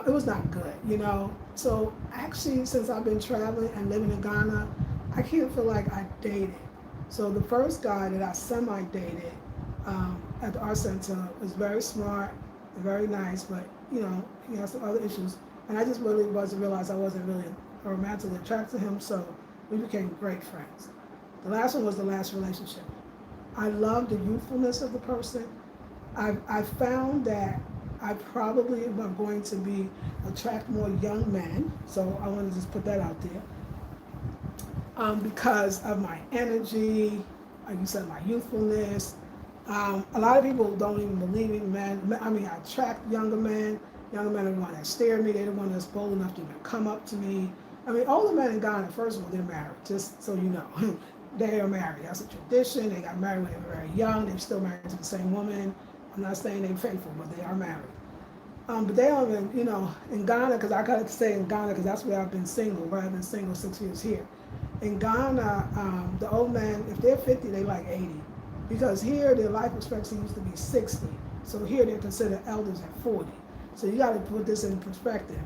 It was not good, So actually, since I've been traveling and living in Ghana, I can't feel like I dated. So the first guy that I semi-dated at the art center was very smart and very nice, but he had some other issues. And I just really realized I wasn't really romantically attracted to him, so we became great friends. The last one was the last relationship. I love the youthfulness of the person. I found that I probably am going to attract more young men, so I want to just put that out there. because of my energy, like you said, my youthfulness. A lot of people don't even believe in men. I mean, I attract younger men. Younger men are the one that stare at me. They're the one that's bold enough to even come up to me. I mean, older men in Ghana, first of all, they're married, just so you know. They are married. That's a tradition. They got married when they were very young. They're still married to the same woman. I'm not saying they're faithful, but they are married. But they don't even, in Ghana, because I gotta say in Ghana, because that's where I've been single, where I've been single 6 years here. In Ghana, the old man, if they're 50, they like 80. Because here, their life expectancy used to be 60. So here, they're considered elders at 40. So you gotta put this in perspective.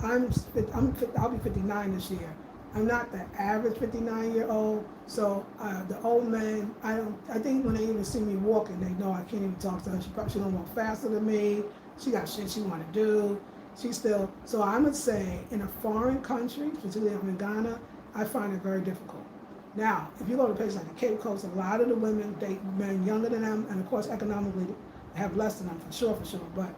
I'll be 59 this year. I'm not the average 59-year-old. So the old man, I think when they even see me walking, they know I can't even talk to her. She don't walk faster than me. She got shit she want to do. So I would say in a foreign country, particularly I'm in Ghana, I find it very difficult. Now, if you go to places like the Cape Coast, a lot of the women date men younger than them, and of course economically have less than them for sure. But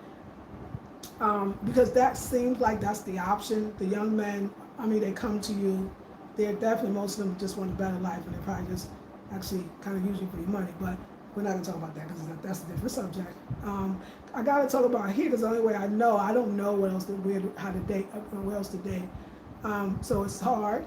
because that seems like that's the option. The young men, I mean, they come to you. They're definitely, most of them just want a better life, and they probably just actually kind of use you for your money. But we're not gonna talk about that because that's a different subject. I gotta talk about here because the only way I know, I don't know what else how to date, what else to date. So it's hard.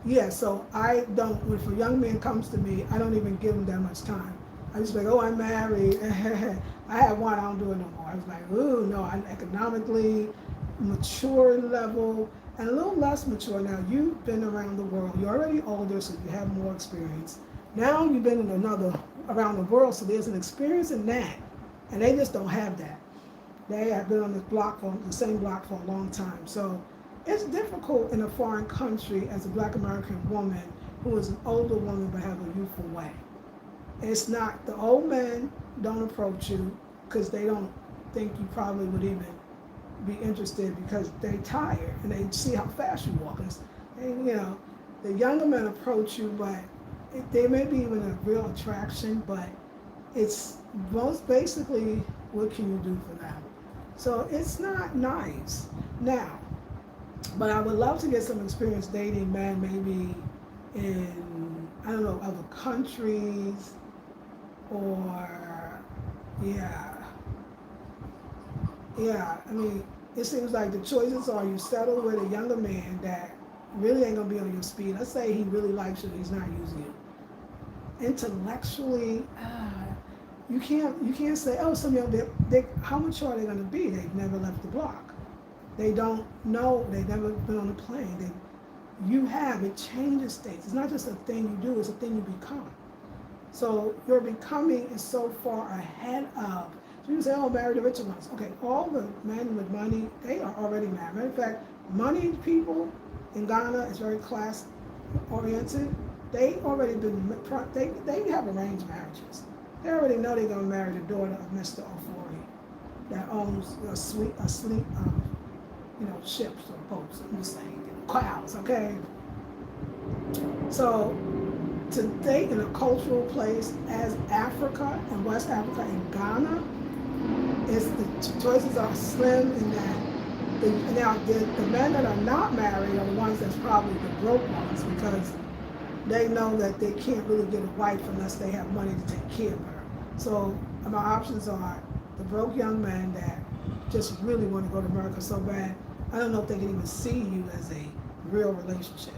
Yeah, so I don't, if a young man comes to me, I don't even give him that much time. I just like, oh, I'm married. I have one, I don't do it no more. I was like, ooh, no, I'm economically mature level and a little less mature now. You've been around the world. You're already older, so you have more experience. Now you've been in around the world, so there's an experience in that, and they just don't have that. They have been on the same block for a long time. So it's difficult in a foreign country as a Black American woman who is an older woman but have a youthful way. It's not, the old men don't approach you because they don't think you probably would even be interested because they're tired and they see how fast you walk. And, the younger men approach you, but they may be even a real attraction, but it's most basically what can you do for them? So it's not nice. Now, but I would love to get some experience dating men maybe in, I don't know, other countries or, I mean, it seems like the choices are you settle with a younger man that really ain't gonna be on your speed. Let's say he really likes you, he's not using you. Intellectually, you can't say, oh, some young, how mature are they gonna be? They've never left the block. They don't know, they've never been on a plane. It changes states. It's not just a thing you do, it's a thing you become. So your becoming is so far ahead of, so you say, oh, marry the richer ones. Okay, all the men with money, they are already married. Matter of fact, money people in Ghana is very class oriented. They already they have arranged marriages. They already know they're gonna marry the daughter of Mr. Ofori that owns ships or boats. I'm just saying, clouds, okay? So to date in a cultural place as Africa and West Africa and Ghana, the choices are slim in that. The men that are not married are the ones that's probably the broke ones because they know that they can't really get a wife unless they have money to take care of her. So my options are the broke young men that just really want to go to America so bad. I don't know if they can even see you as a real relationship.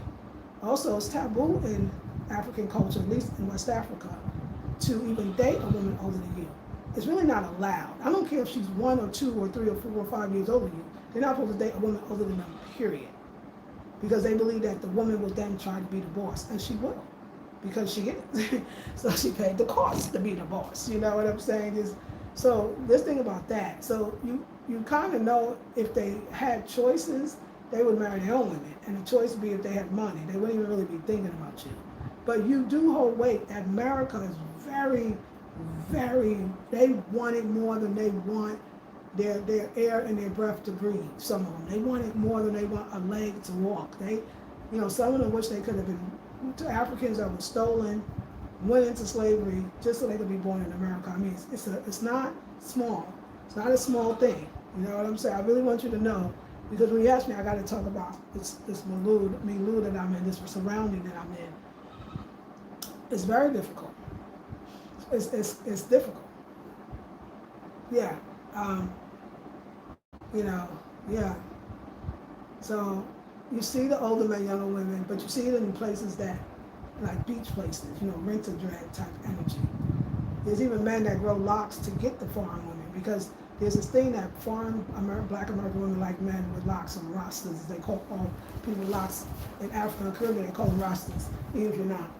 Also, it's taboo in African culture, at least in West Africa, to even date a woman older than you. It's really not allowed. I don't care if she's 1 or 2 or 3 or 4 or 5 years older than you. They're not supposed to date a woman older than them, period. Because they believe that the woman will then try to be the boss, and she will, because she is. So she paid the cost to be the boss. You know what I'm saying? So let's think about that. So you kind of know if they had choices, they would marry their own women, and the choice would be if they had money. They wouldn't even really be thinking about you. But you do hold weight. America is very, very, they want it more than they want their air and their breath to breathe. Some of them, they want it more than they want a leg to walk. Some of them wish they could have been Africans that were stolen, went into slavery just so they could be born in America. I mean, it's not small. It's not a small thing. You know what I'm saying? I really want you to know Because when you ask me, I got to talk about this milieu that I'm in, this surrounding that I'm in. It's very difficult. It's difficult. Yeah. Um, you know. Yeah. So you see the older men, younger women, but you see it in places that, like beach places, rent a drag type energy. There's even men that grow locks to get the foreign women because there's this thing that black American women like men with locks and rastas. They call all people with locks in Africa and Caribbean, they call them rastas, even if you're not.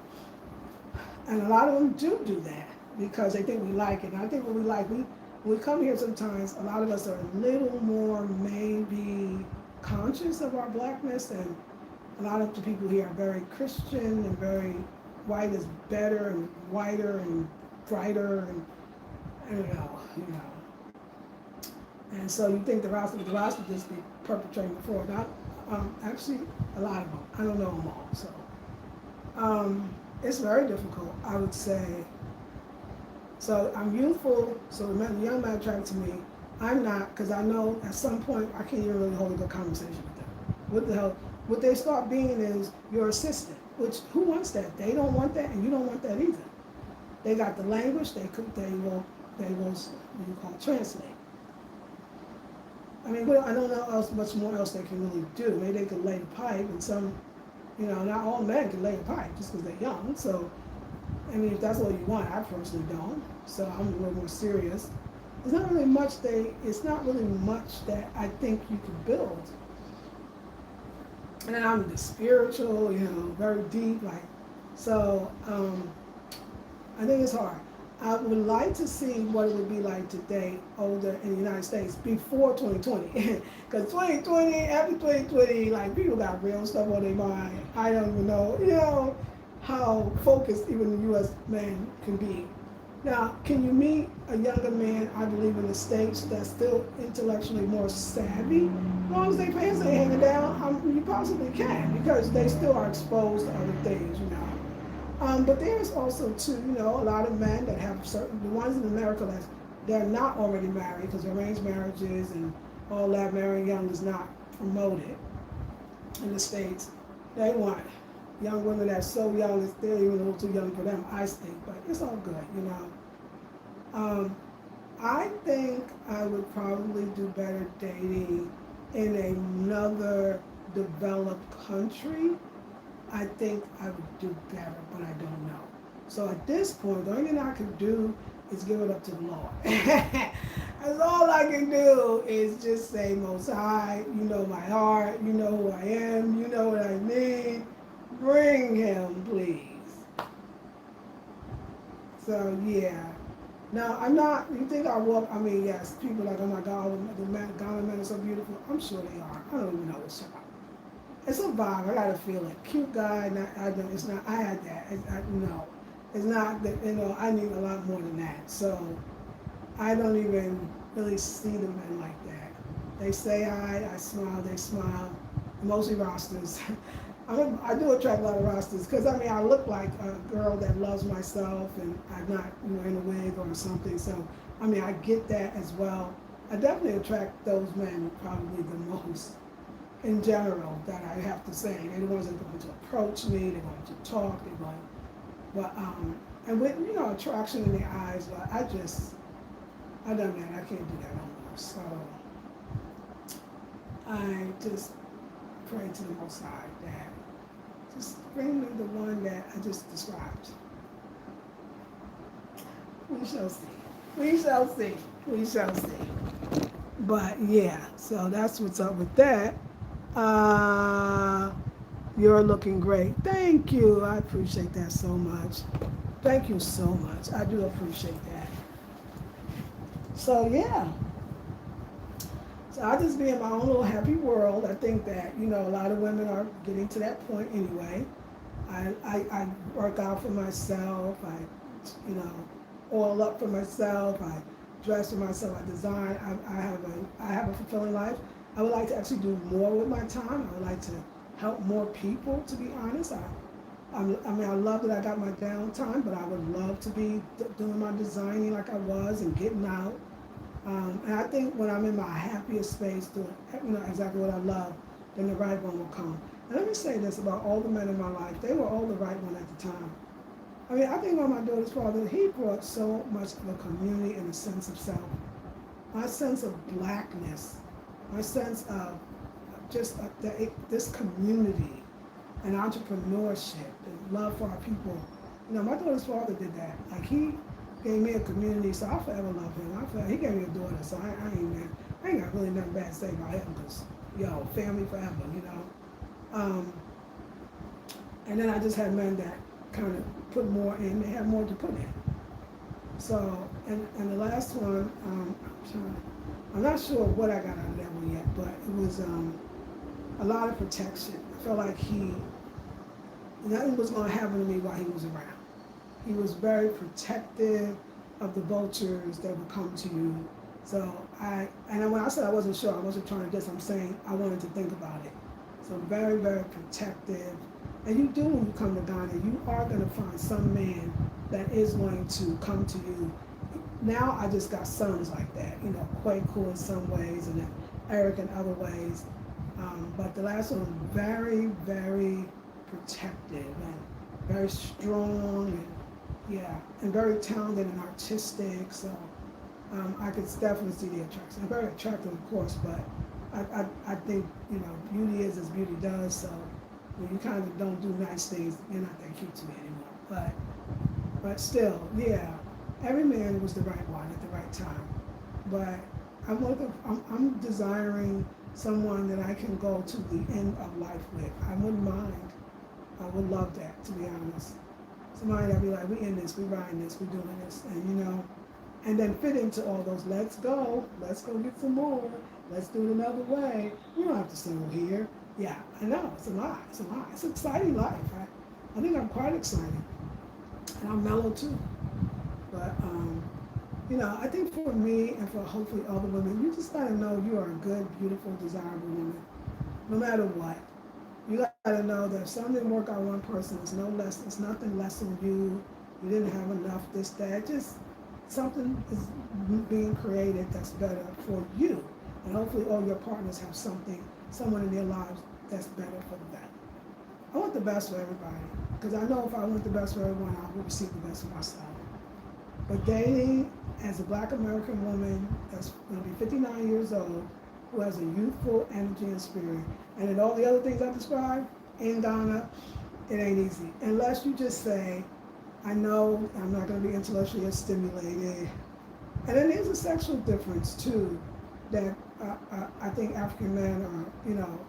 And a lot of them do that because they think we like it. And I think what we like, when we come here sometimes, a lot of us are a little more maybe conscious of our blackness, and a lot of the people here are very Christian and very white is better and whiter and brighter and I don't know. And so you think the Rasta just be perpetrating the fraud. Not actually a lot of them. I don't know them all. So it's very difficult, I would say. So I'm youthful, so the young man attracted to me. I'm not, because I know at some point I can't even really hold a good conversation with them. What the hell? What they start being is your assistant, which who wants that? They don't want that, and you don't want that either. They got the language, they will what you call translate. I mean, I don't know much more else they can really do. Maybe they could lay the pipe, and some, not all men can lay a pipe just because they're young. So, I mean, if that's what you want, I personally don't. So I'm a little more serious. It's not really much that I think you can build. And then I'm the spiritual, very deep, so I think it's hard. I would like to see what it would be like today, older in the United States, before 2020. Because 2020, after 2020, people got real stuff on their mind. I don't even know, how focused even the U.S. man can be. Now, can you meet a younger man, I believe, in the States that's still intellectually more savvy? As long as their pants ain't hanging down, you possibly can, because they still are exposed to other things, But there's also, too, a lot of men that have the ones in America that they're not already married, because arranged marriages and all that, marrying young is not promoted in the States. They want young women that's so young, it's still even a little too young for them, I think, but it's all good, I think I would probably do better dating in another developed country. I think I would do better, but I don't know. So at this point, the only thing I can do is give it up to the Lord. That's all I can do is just say, Most High, you know my heart, you know who I am, you know what I need. Bring him, please. So, yeah. Now, I'm not, you think I walk, yes, people are like, oh my God, the Ghana men are so beautiful. I'm sure they are. I don't even know what's up. It's a vibe. I gotta feel it. Cute guy. It's not. I had that. No, it's not that. I need a lot more than that. So I don't even really see the men like that. They say hi. I smile. They smile. Mostly rosters. I do attract a lot of rosters because I look like a girl that loves myself and I'm not in a wig or something. So I get that as well. I definitely attract those men probably the most. In general, that I have to say, they're the ones that are going to approach me, they're going to talk, and with, attraction in their eyes, but I done that, I can't do that no more, so I just pray to the Most High that just bring me the one that I just described. We shall see. We shall see. We shall see. But yeah, so that's what's up with that. You're looking great. Thank you. I appreciate that so much. Thank you so much. I do appreciate that. So yeah. So I just be in my own little happy world. I think that, a lot of women are getting to that point anyway. I work out for myself. I, oil up for myself. I dress for myself. I design. I have a fulfilling life. I would like to actually do more with my time. I would like to help more people, to be honest. I love that I got my downtime, but I would love to be doing my designing like I was and getting out. And I think when I'm in my happiest space, doing exactly what I love, then the right one will come. And let me say this about all the men in my life: they were all the right one at the time. I mean, I think about my daughter's father. He brought so much of a community and a sense of self, my sense of blackness, my sense of just this community and entrepreneurship and love for our people. My daughter's father did that. Like, he gave me a community, so I'll forever love him. He gave me a daughter, so I ain't got really nothing bad to say about him, because, family forever. And then I just had men that kind of put more in, they had more to put in. So, and the last one, I'm not sure what I got out of that one yet, but it was a lot of protection. I felt like nothing was going to happen to me while he was around. He was very protective of the vultures that would come to you. So and when I said I wasn't sure, I wasn't trying to guess, I'm saying I wanted to think about it. So very, very protective. And you do, when you come to Ghana, you are going to find some man that is going to come to you. Now I just got sons like that, Kwaku in some ways and then Eric in other ways. But the last one, very, very protective and very strong and very talented and artistic. So I could definitely see the attraction. Very attractive, of course, but I think, beauty is as beauty does. So when you kind of don't do nice things, you're not that cute to me anymore. But still, every man was the right one at the right time. But I'm desiring someone that I can go to the end of life with. I wouldn't mind. I would love that, to be honest. Somebody that'd be like, we in this, we riding this, we doing this, and then fit into all those. Let's go get some more. Let's do it another way. We don't have to settle here. Yeah, I know, it's a lie. It's an exciting life. I think I'm quite excited, and I'm mellow too. But I think for me and for hopefully other women, you just gotta know you are a good, beautiful, desirable woman, no matter what. You gotta know that if something didn't work out one person, it's nothing less on you. You didn't have enough, this, that. Just something is being created that's better for you. And hopefully all your partners have someone in their lives that's better for them. I want the best for everybody, because I know if I want the best for everyone, I will receive the best for myself. But dating as a Black American woman that's going to be 59 years old, who has a youthful energy and spirit, and then all the other things I described in Ghana, it ain't easy. Unless you just say, I know I'm not going to be intellectually stimulated. And then there's a sexual difference too, that I think African men are,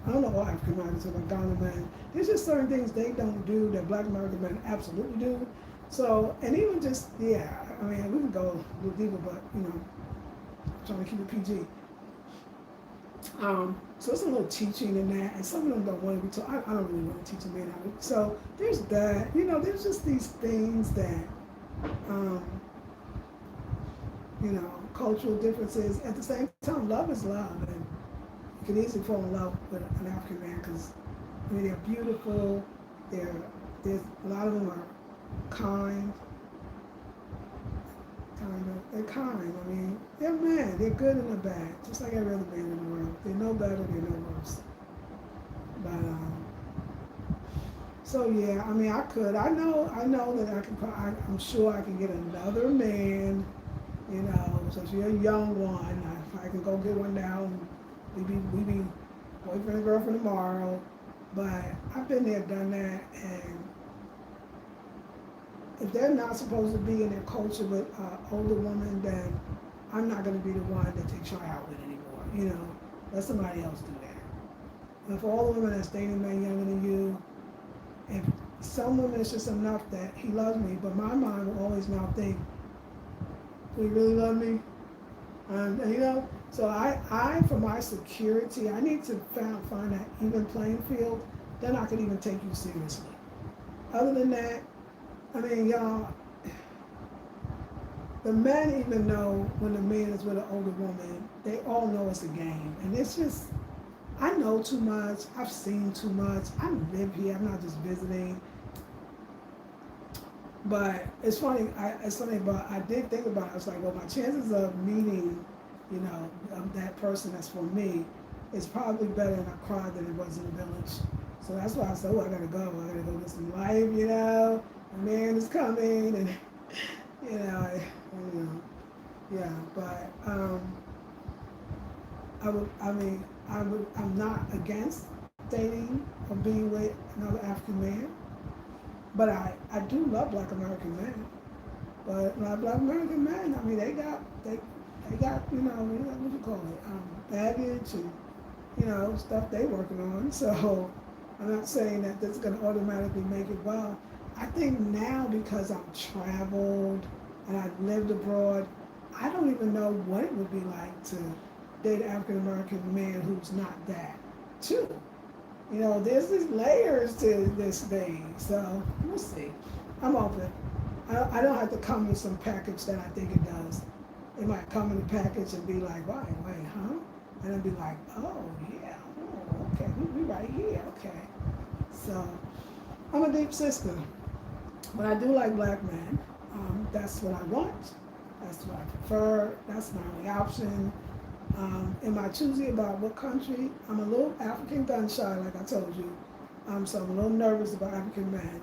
I don't know all African men, but Ghana men, there's just certain things they don't do that Black American men absolutely do. So, and even just, we can go a little deeper, but, trying to keep it PG. So it's a little teaching in that, and some of them don't want to be taught. I don't really want to teach them in that. So there's that. There's just these things that, cultural differences. At the same time, love is love, and you can easily fall in love with an African man because, they're beautiful. There's a lot of them are kind. They're kind. They're men. They're good and they're bad, just like every other man in the world. They're no better, they're no worse. But so yeah, I could. I know that I can. I'm sure I can get another man. Since you're a young one, if I can go get one now, and we be boyfriend and girlfriend tomorrow. But I've been there, done that, and if they're not supposed to be in their culture with an older woman, then I'm not going to be the one that they try out with anymore. Let somebody else do that. And for all the women that's dating men younger than you, if some women it's just enough that he loves me, but my mind will always now think, do he really love me? So I for my security, I need to find that even playing field. Then I can even take you seriously. Other than that, y'all, the men even know when the man is with an older woman, they all know it's a game. And it's just, I know too much, I've seen too much, I live here, I'm not just visiting. But it's funny, but I did think about it. I was like, well, my chances of meeting you know, that person that's for me is probably better in a crowd than it was in the village. So that's why I said, oh, I gotta go. I gotta go get some life, you know. A man is coming, and you know, yeah. But I'm not against dating or being with another African man, but I do love Black American men. But my Black American men, I mean, they got, you know, what you call it, baggage and, you know, stuff they working on. So I'm not saying that that's going to automatically make it well. I think now because I've traveled and I've lived abroad, I don't even know what it would be like to date an African American man who's not that too. You know, there's these layers to this thing. So we'll see. I'm open. I don't have to come with some package that I think it does. It might come in a package and be like, wait, huh? And I'd be like, oh, yeah, oh, okay, we right here, okay. So, I'm a deep sister. But I do like Black men. That's what I want. That's what I prefer. That's my only option. Am I choosy about what country? I'm a little African gun shy, like I told you. So I'm a little nervous about African men.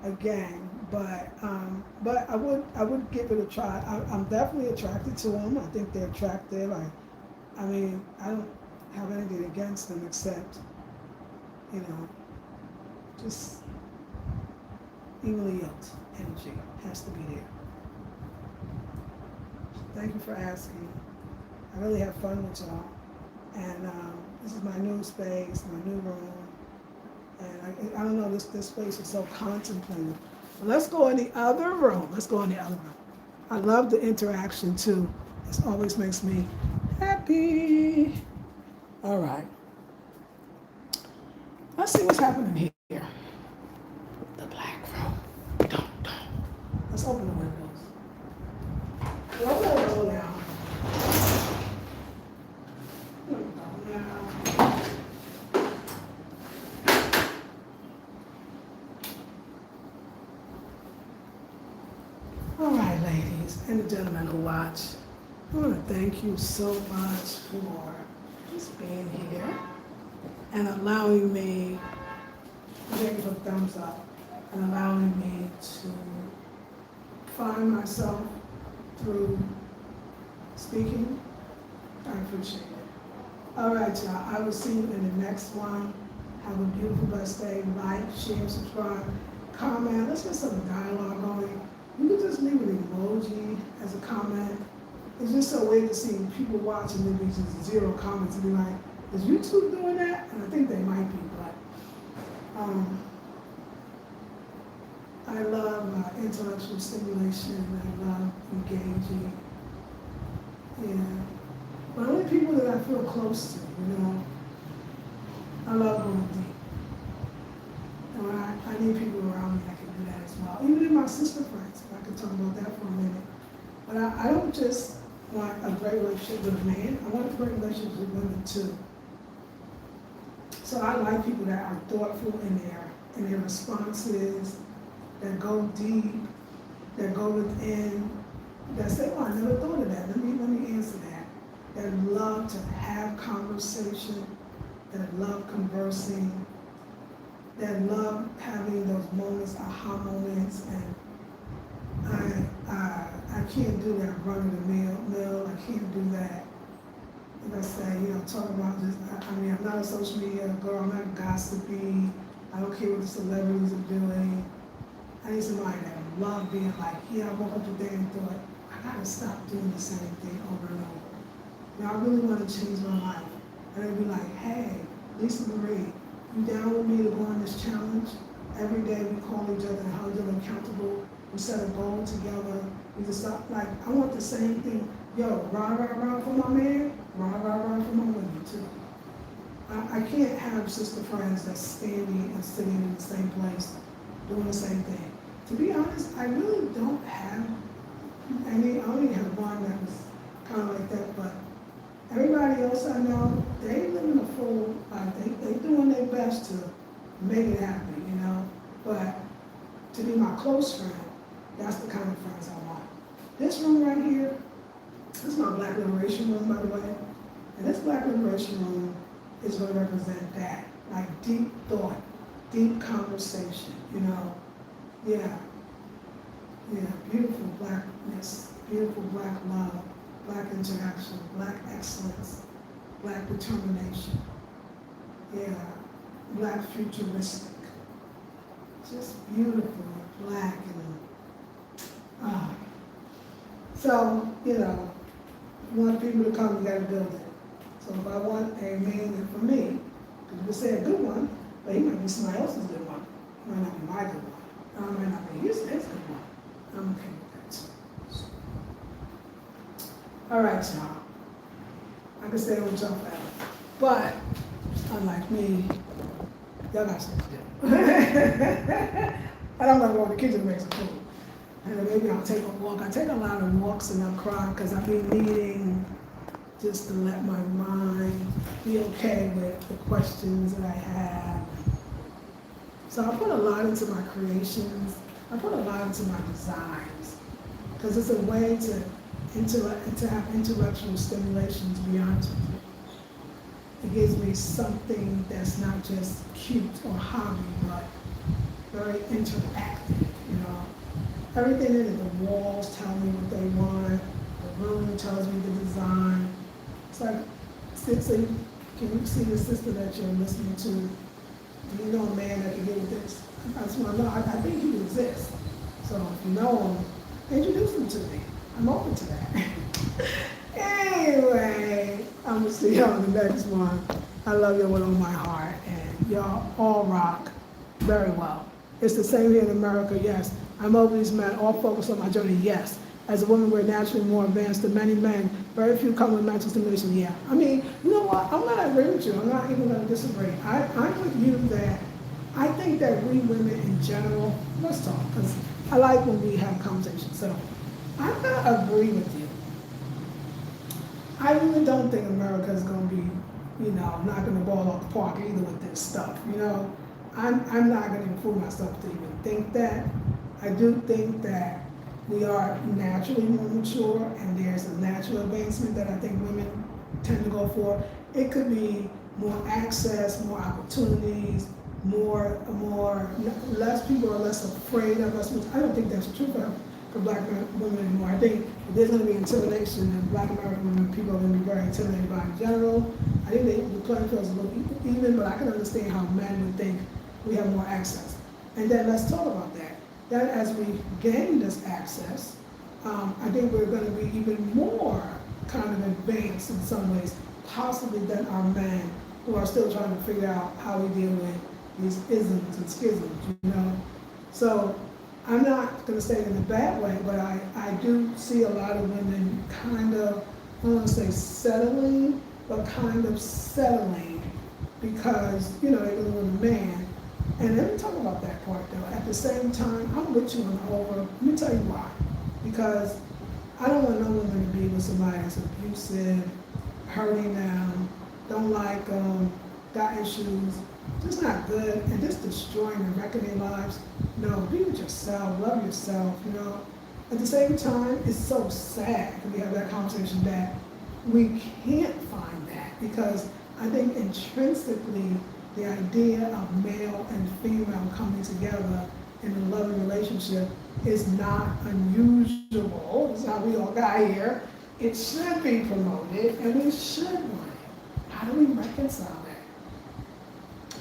Again, but I would give it a try. I'm definitely attracted to them. I think they're attractive. I mean, I don't have anything against them except, you know, just evenly yoked energy has to be there. Thank you for asking. I really have fun with y'all, and this is my new space, my new room. And I don't know, this space is so contemplative. But let's go in the other room. I love the interaction too. It always makes me happy. All right. Let's see what's happening here. The black room. Let's open the windows. Well, I'm gonna go now. All right, ladies and the gentlemen who watch, I want to thank you so much for just being here and allowing me, thank you for the thumbs up, and allowing me to find myself through speaking. I appreciate it. All right, y'all. I will see you in the next one. Have a beautiful, blessed day. Like, share, subscribe, comment. Let's get some dialogue going. You can just leave an emoji as a comment. It's just so weird to see people watching and be just zero comments and be like, is YouTube doing that? And I think they might be, but I love intellectual stimulation. I love engaging. Yeah. But only people that I feel close to, you know. I love going deep. And I need people around me that can do that as well. Even in my sister friends, if I could talk about that for a minute. But I don't just want a great relationship with a man. I want a great relationship with women too. So I like people that are thoughtful in their responses, that go deep, that go within, that say, oh, I never thought of that. Let me answer that. That love to have conversation, that love conversing, that love having those moments, aha moments, and I can't do that running the mill. I can't do that. Like I say, you know, talk about just, I'm not a social media girl, I'm not gossipy, I don't care what the celebrities are doing. I need somebody that love being like, yeah, I woke up today and thought, I gotta stop doing the same thing over and over. You know, I really want to change my life. And they'd be like, hey, Lisa Marie, you down with me to go on this challenge? Every day we call each other and hold each other accountable. We set a goal together. We just stop, like, I want the same thing. Yo, rah, for my man, rah, for my women too. I can't have sister friends that's standing and sitting in the same place, doing the same thing. To be honest, I really don't have any. I only have one that was kind of like that, but everybody else I know, they living a full life. They doing their best to make it happen, you know. But to be my close friend, that's the kind of friends I want. This room right here, This is my Black Liberation Room, by the way. And this Black Liberation Room is going to represent that, like deep thought, deep conversation, you know. Yeah, beautiful Blackness, beautiful Black love, Black interaction, Black excellence, Black determination. Yeah, Black futuristic. Just beautiful, Black, and so, you know, if you want people to come, you gotta build it. So if I want a man for me, people say a good one, but he might be somebody else's good one. It might not be my good one. It might not be his good one. I'm okay with that too. All right, y'all. I can stay with y'all forever. But, unlike me, y'all got something to do. And I'm gonna go in the kitchen and make some food. And then maybe I'll take a walk. I take a lot of walks and I'll cry because I've been needing just to let my mind be okay with the questions that I have. So I put a lot into my creations. I put a lot into my designs because it's a way to have intellectual stimulations beyond it. It gives me something that's not just cute or hobby, but very interactive, you know. Everything in it, the walls tell me what they want, the room tells me the design. It's like, can you see the sister that you're listening to? Do you know a man that can get with this? I just want to know, I think he exists. So if you know him, introduce him to me. I'm open to that. Anyway, I'm gonna see y'all in the next one. I love you with all my heart, and y'all all rock very well. It's the same here in America, yes. I'm over these men, all focused on my journey, yes. As a woman, we're naturally more advanced than many men. Very few come with mental stimulation, yeah. I mean, you know what? I'm gonna agree with you. I'm not even gonna disagree. I'm with you that I think that we women in general, let's talk, because I like when we have conversations. So I'm gonna agree with you. I really don't think America is gonna be, you know, knocking the ball off the park either with this stuff, you know. I'm not gonna even fool myself to even think that. I do think that we are naturally more mature and there's a natural advancement that I think women tend to go for. It could be more access, more opportunities, less people are less afraid of us. I don't think that's true for Black women anymore. I think if there's going to be intimidation, and Black American women, people are going to be very intimidated by in general. I think the playing field is a little even, but I can understand how men would think we have more access. And then let's talk about that. That as we gain this access, I think we're going to be even more kind of advanced in some ways, possibly than our men who are still trying to figure out how we deal with these isms and schisms, you know? So I'm not going to say it in a bad way, but I do see a lot of women kind of, I don't want to say settling, but kind of settling because, you know, they're with a man. And let me talk about that part though. At the same time, I'm with you on the over. Let me tell you why. Because I don't want no woman to be with somebody that's abusive, hurting them, don't like them, got issues, just not good, and just destroying and wrecking their lives. No, be with yourself, love yourself, you know. At the same time, it's so sad when we have that conversation that we can't find that because I think intrinsically the idea of male and female coming together in a loving relationship is not unusual. It's how we all got here. It should be promoted and we should want it. How do we reconcile that?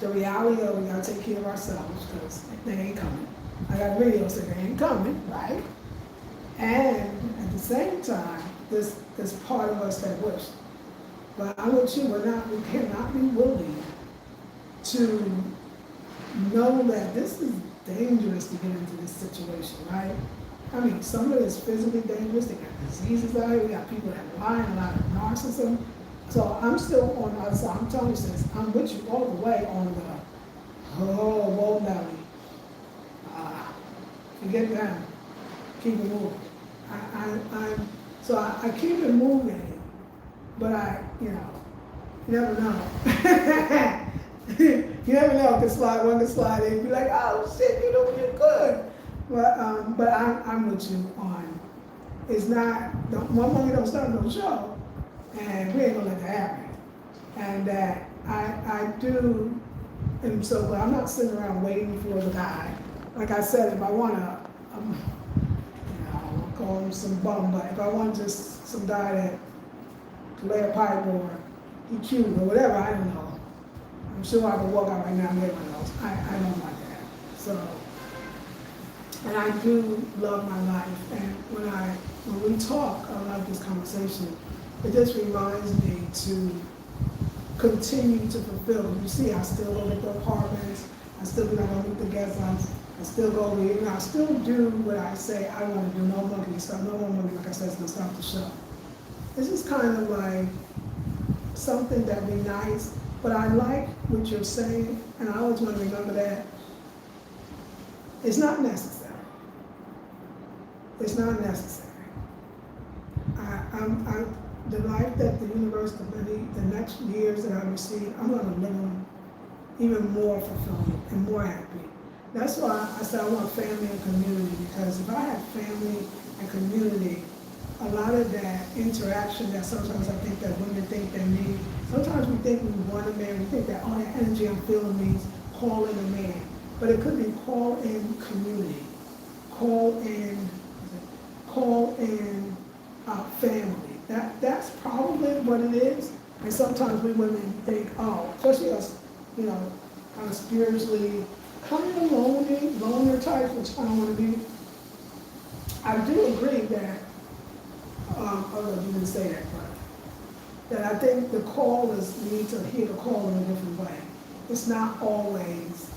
The reality of we gotta take care of ourselves because they ain't coming. I got a video saying they ain't coming, right? And at the same time, there's part of us that wish. But I'm with you, we cannot be willing to know that this is dangerous to get into this situation, right? I mean, some of it is physically dangerous. They got diseases out here. We got people that lie, a lot of narcissism. So I'm still on the other side. I'm telling you, sis, I'm with you all the way on the whoa belly. Forget that. Keep it moving. I keep it moving, but you never know. You never know, one can slide in and be like, oh shit, you're good. But I'm with you on It's not, one monkey don't start no show, and we ain't gonna let that happen. And that I do, and so, but I'm not sitting around waiting for the guy. Like I said, if I wanna, I won't call him some bum, but if I want just some guy that can lay a pipe or he cute or whatever, I don't know. I'm sure I can walk out right now and get one of those. I don't like that. So, and I do love my life. And when we talk, I love this conversation. It just reminds me to continue to fulfill. You see, I still go to the apartments. I still do not go meet the guests. I still go read. I still do what I say I want to do. No monkey stuff. No more monkey. Like I said, it's gonna stop the show. This is kind of like something that'd be nice. But I like what you're saying, and I always want to remember that it's not necessary. It's not necessary. The life that the universe could be, the next years that I receive, I'm going to live them even more fulfilling and more happy. That's why I said I want family and community, because if I have family and community, a lot of that interaction that sometimes I think that women think they need, sometimes we think we want a man, we think that all that energy I'm feeling means call in a man. But it could be call in community, call in family. That's probably what it is. And sometimes we women think, oh, especially us, kind of spiritually, kind of loner types, which I don't want to be. I do agree that, although you didn't say that, but that I think the call is, we need to hear the call in a different way. It's not always,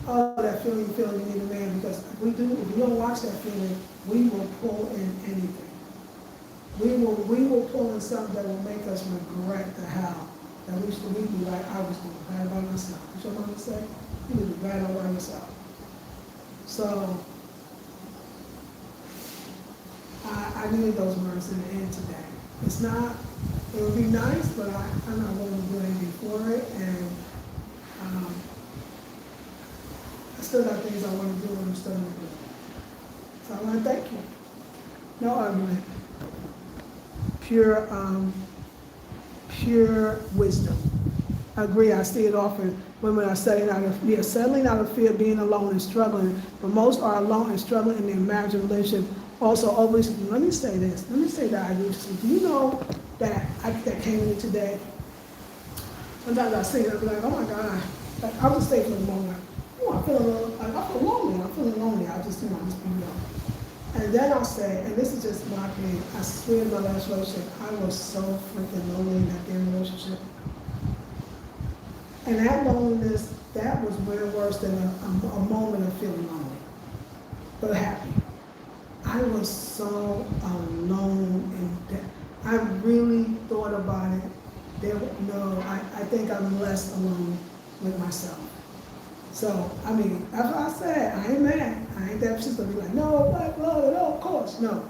oh, that feeling you need a man, because if we don't watch that feeling, we will pull in anything. We will pull in something that will make us regret the hell that we be like, I was doing bad by myself. You know what I'm saying? You would be bad all by yourself. So, I needed those words in the end today. It's not, it would be nice, but I'm not going to do anything for it, and I still got things I want to do, and I'm still going to do. So I want to thank you. No argument. Pure wisdom. I agree, I see it often. Women are settling out of fear of being alone and struggling, but most are alone and struggling in their marriage and relationship. Also, always, let me say that I used to. Do you know that that came to me today? Sometimes I see it, I'll be like, oh my God. Like, I'll just stay for a moment. I feel lonely. I'm feeling lonely. I'll just be real. And then I'll say, and this is just my opinion, I swear in my last relationship, I was so freaking lonely in that damn relationship. And that loneliness, that was way worse than a moment of feeling lonely, but happy. I was so alone, and I really thought about it. I think I'm less alone with myself. So, after I said, I ain't mad. I ain't that she's gonna be like, no, black love, no, of course. No.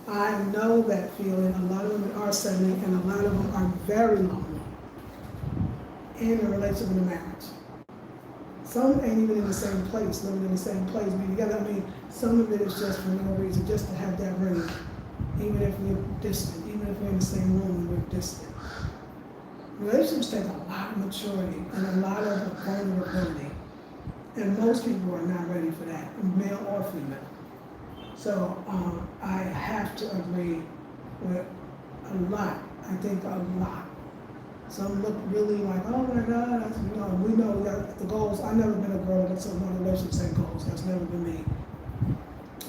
I know that feeling. A lot of women are settling, and a lot of them are very lonely in a relationship and a marriage. Some ain't even in the same place, living in the same place, being together. Some of it is just for no reason, just to have that ring, even if we're distant, even if we're in the same room and we're distant. Relationships take a lot of maturity and a lot of vulnerability. And most people are not ready for that, male or female. So I have to agree with a lot. I think a lot. Some look really like, oh my God, we know we got the goals. I've never been a girl that's in one relationship saying goals. That's never been me.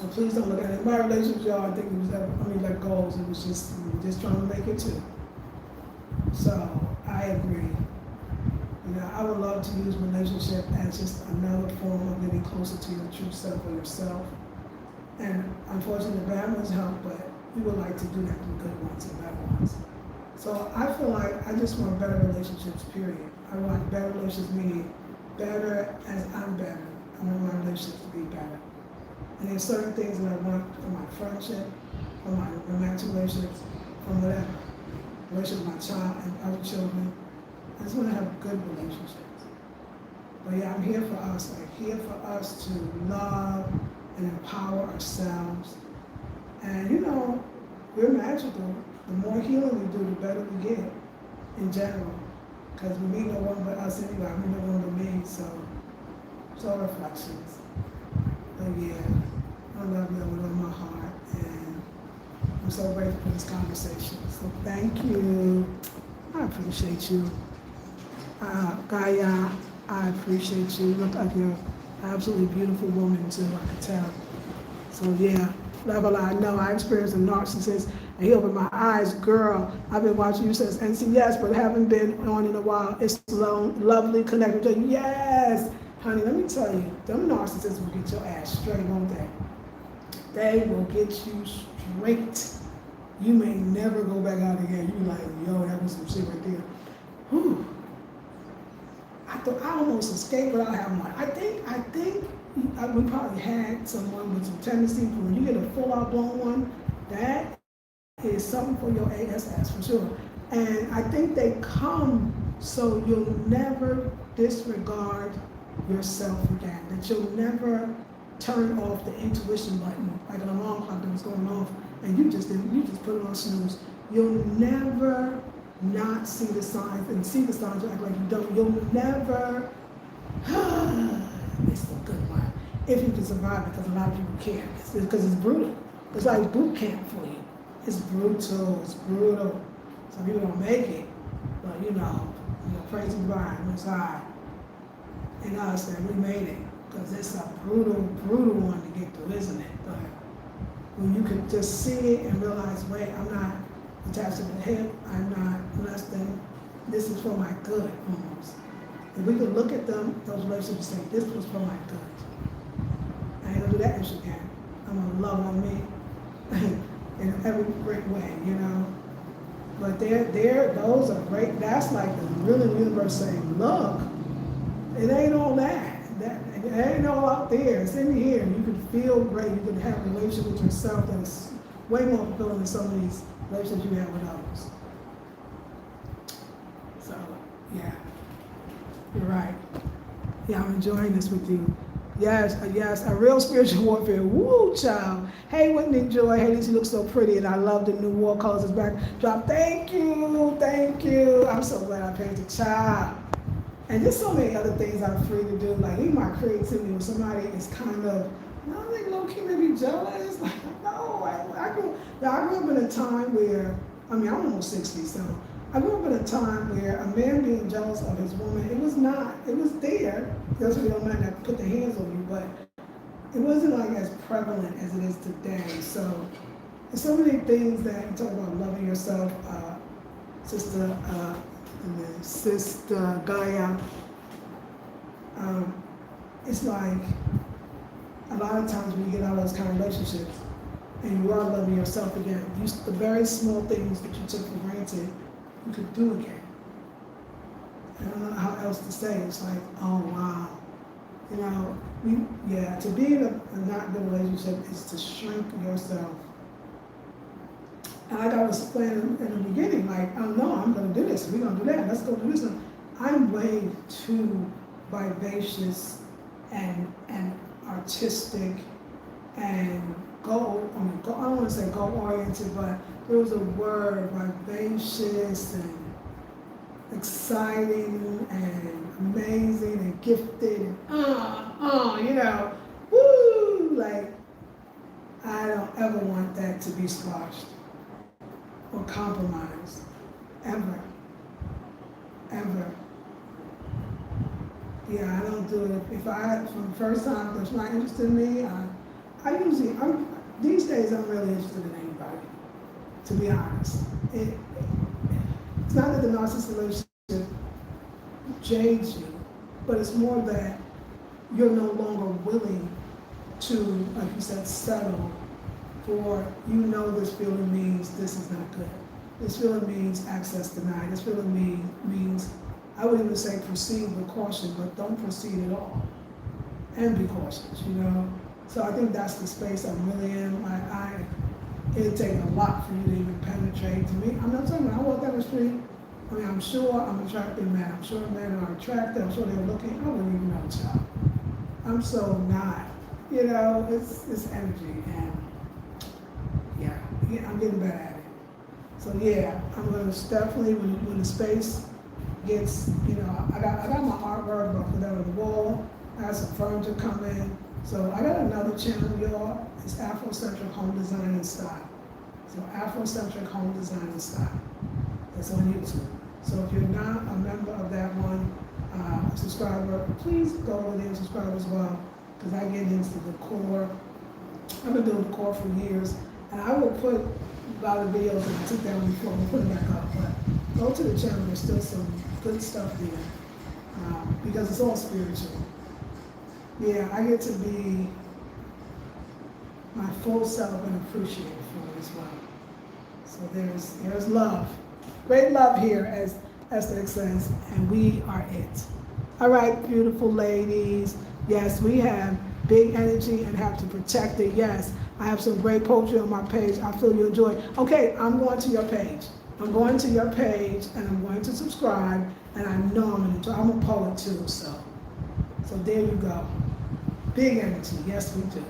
And please don't look at it. My relationship, y'all, I think it was like goals. It was just, we were just trying to make it too. So I agree. I would love to use relationship as just another form of getting closer to your true self or yourself. And unfortunately, the bad ones help, but we would like to do that with good ones and bad ones. So I feel like I just want better relationships, period. I want better relationships, meaning better as I'm better. I want my relationships to be better. And there's certain things that I want from my friendship, from my romantic relationships, from whatever. Relationship with my child and other children. I just want to have good relationships. But yeah, I'm here for us, to love and empower ourselves And you know, we're magical. The more healing we do, the better we get in general. Because we meet no one but us anyway, we no one but me, so it's all reflections. But yeah, I love you with all my heart, and I'm so grateful for this conversation. So thank you. I appreciate you. Gaia, I appreciate you. You look like you're an absolutely beautiful woman too, I can tell. So yeah, level I know I experienced a narcissist and he opened my eyes, girl. I've been watching you since NCS, but haven't been on in a while. It's lovely connected to you. Yes, honey, let me tell you, them narcissists will get your ass straight, won't they? They will get you straight. You may never go back out again. You like, yo, that was some shit right there. Whew. I thought I almost escaped without having one. I think we probably had someone with some tendency, but when you get a full out blown one, that is something for your ASS for sure. And I think they come so you'll never disregard yourself again, that you'll never turn off the intuition button like an alarm clock that was going off and you just put it on snooze. You'll never not see the signs and see the signs act like you don't. You'll never, it's a good one, if you can survive it, because a lot of people can't. Because it's brutal. It's like boot camp for you. It's brutal, it's brutal. Some people don't make it, but you know, praise God, Most High, and us that we made it. Because it's a brutal, brutal one to get through, isn't it? But when you can just see it and realize, wait, I'm not attached to the hip, I'm not less than, this is for my good, almost. If we could look at them, those relationships and say, this was for my good. I ain't gonna do that if you can. I'm gonna love on me in every great way, you know? But those are great, that's like the real universe saying, look, it ain't all that. It ain't all out there, it's in here. You can feel great, you can have a relationship with yourself that's way more fulfilling than some of these relationships you have with others. So, yeah, you're right. Yeah, I'm enjoying this with you. Yes, a real spiritual warfare. Woo, child. Hey, Whitney Joy. Hey, Lisa, you look so pretty, and I love the new war colors. It's back drop. Thank you, thank you. I'm so glad I paid the child. And there's so many other things I'm free to do. Like, even my creativity, when somebody is kind of, I think low-key maybe jealous. Like, no, I grew up in a time where, I mean, I'm almost 60, so I grew up in a time where a man being jealous of his woman, it was there. That's why you don't mind that put their hands on you, but it wasn't like as prevalent as it is today. So there's so many things that you talk about loving yourself, Sister Gaia. It's like a lot of times when you get out of those kind of relationships and you are loving yourself again, the very small things that you took for granted, you could do again. I don't know how else to say it. It's like, oh wow. You know, to be in a not good relationship is to shrink yourself. And like I was saying in the beginning, like, oh no, I'm gonna do this, we're gonna do that, let's go do this. I'm way too vivacious and artistic and I don't want to say goal-oriented, but there was a word, vivacious and exciting and amazing and gifted and you know, woo, like, I don't ever want that to be squashed or compromised, ever. Yeah, I don't do it. If from the first time, there's not interested in me, these days I'm really interested in anybody, to be honest. It's not that the narcissistic relationship jades you, but it's more that you're no longer willing to, like you said, settle for, you know, this feeling means this is not good. This feeling means access denied. This feeling means, I wouldn't even say proceed with caution, but don't proceed at all. And be cautious, you know? So I think that's the space I really am. It'd take a lot for you to even penetrate to me. I'm not talking about, I walk down the street, I mean, I'm sure I'm attractive man. I'm sure men are attractive. I'm sure they're looking. I wouldn't even know, child. I'm so not. You know, it's energy. And I'm getting better at it. So yeah, I'm gonna definitely, when the space gets, I got my artwork, but I put that on the wall. I got some furniture coming. So I got another channel, y'all. It's Afrocentric Home Design and Style. So Afrocentric Home Design and Style. That's on YouTube. So if you're not a member of that one, subscriber, please go over there and subscribe as well, because I get into the core. I've been doing decor for years, and I will put a lot of videos that I took down before, we'll put it back up, but go to the channel, there's still some good stuff there, because it's all spiritual. Yeah, I get to be my full self and appreciate it for it as well. So there's love, great love here, as Esther says, and we are it. All right, beautiful ladies. Yes, we have big energy and have to protect it. Yes, I have some great poetry on my page. I feel you enjoy. Okay, I'm going to your page. I'm going to your page and I'm going to subscribe, and I know I'm going to. I'm a poet too, so there you go. Big energy. Yes, we do.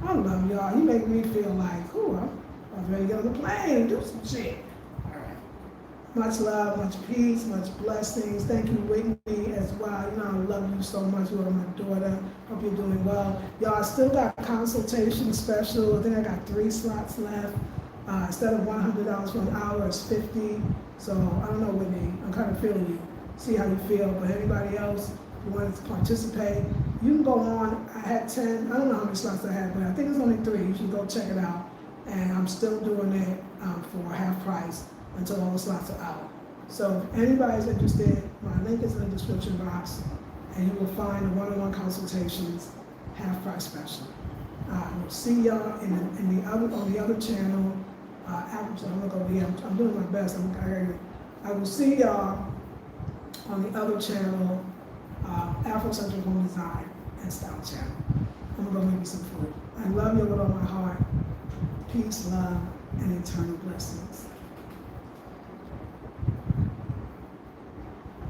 I love y'all. You make me feel like, ooh, I'm ready to get on the plane and do some shit. All right. Much love, much peace, much blessings. Thank you, Whitney, as well. You know, I love you so much. You are my daughter. Hope you're doing well. Y'all, I still got consultation special. I think I got 3 slots left. Instead of $100 for an hour, it's $50. So I don't know, Whitney. I'm kind of feeling you. See how you feel. But anybody else who wanted to participate, you can go on. I had 10. I don't know how many slots I had, but I think it's only 3. You should go check it out. And I'm still doing it for half price until all the slots are out. So if anybody's interested, my link is in the description box, and you will find the one-on-one consultations half price special. We'll see y'all on the other channel. I'm gonna go here. I'm doing my best. I will see y'all on the other channel, Afrocentric Home Design and Style channel. I'm gonna go make me some food. I love you with all my heart. Peace, love, and eternal blessings.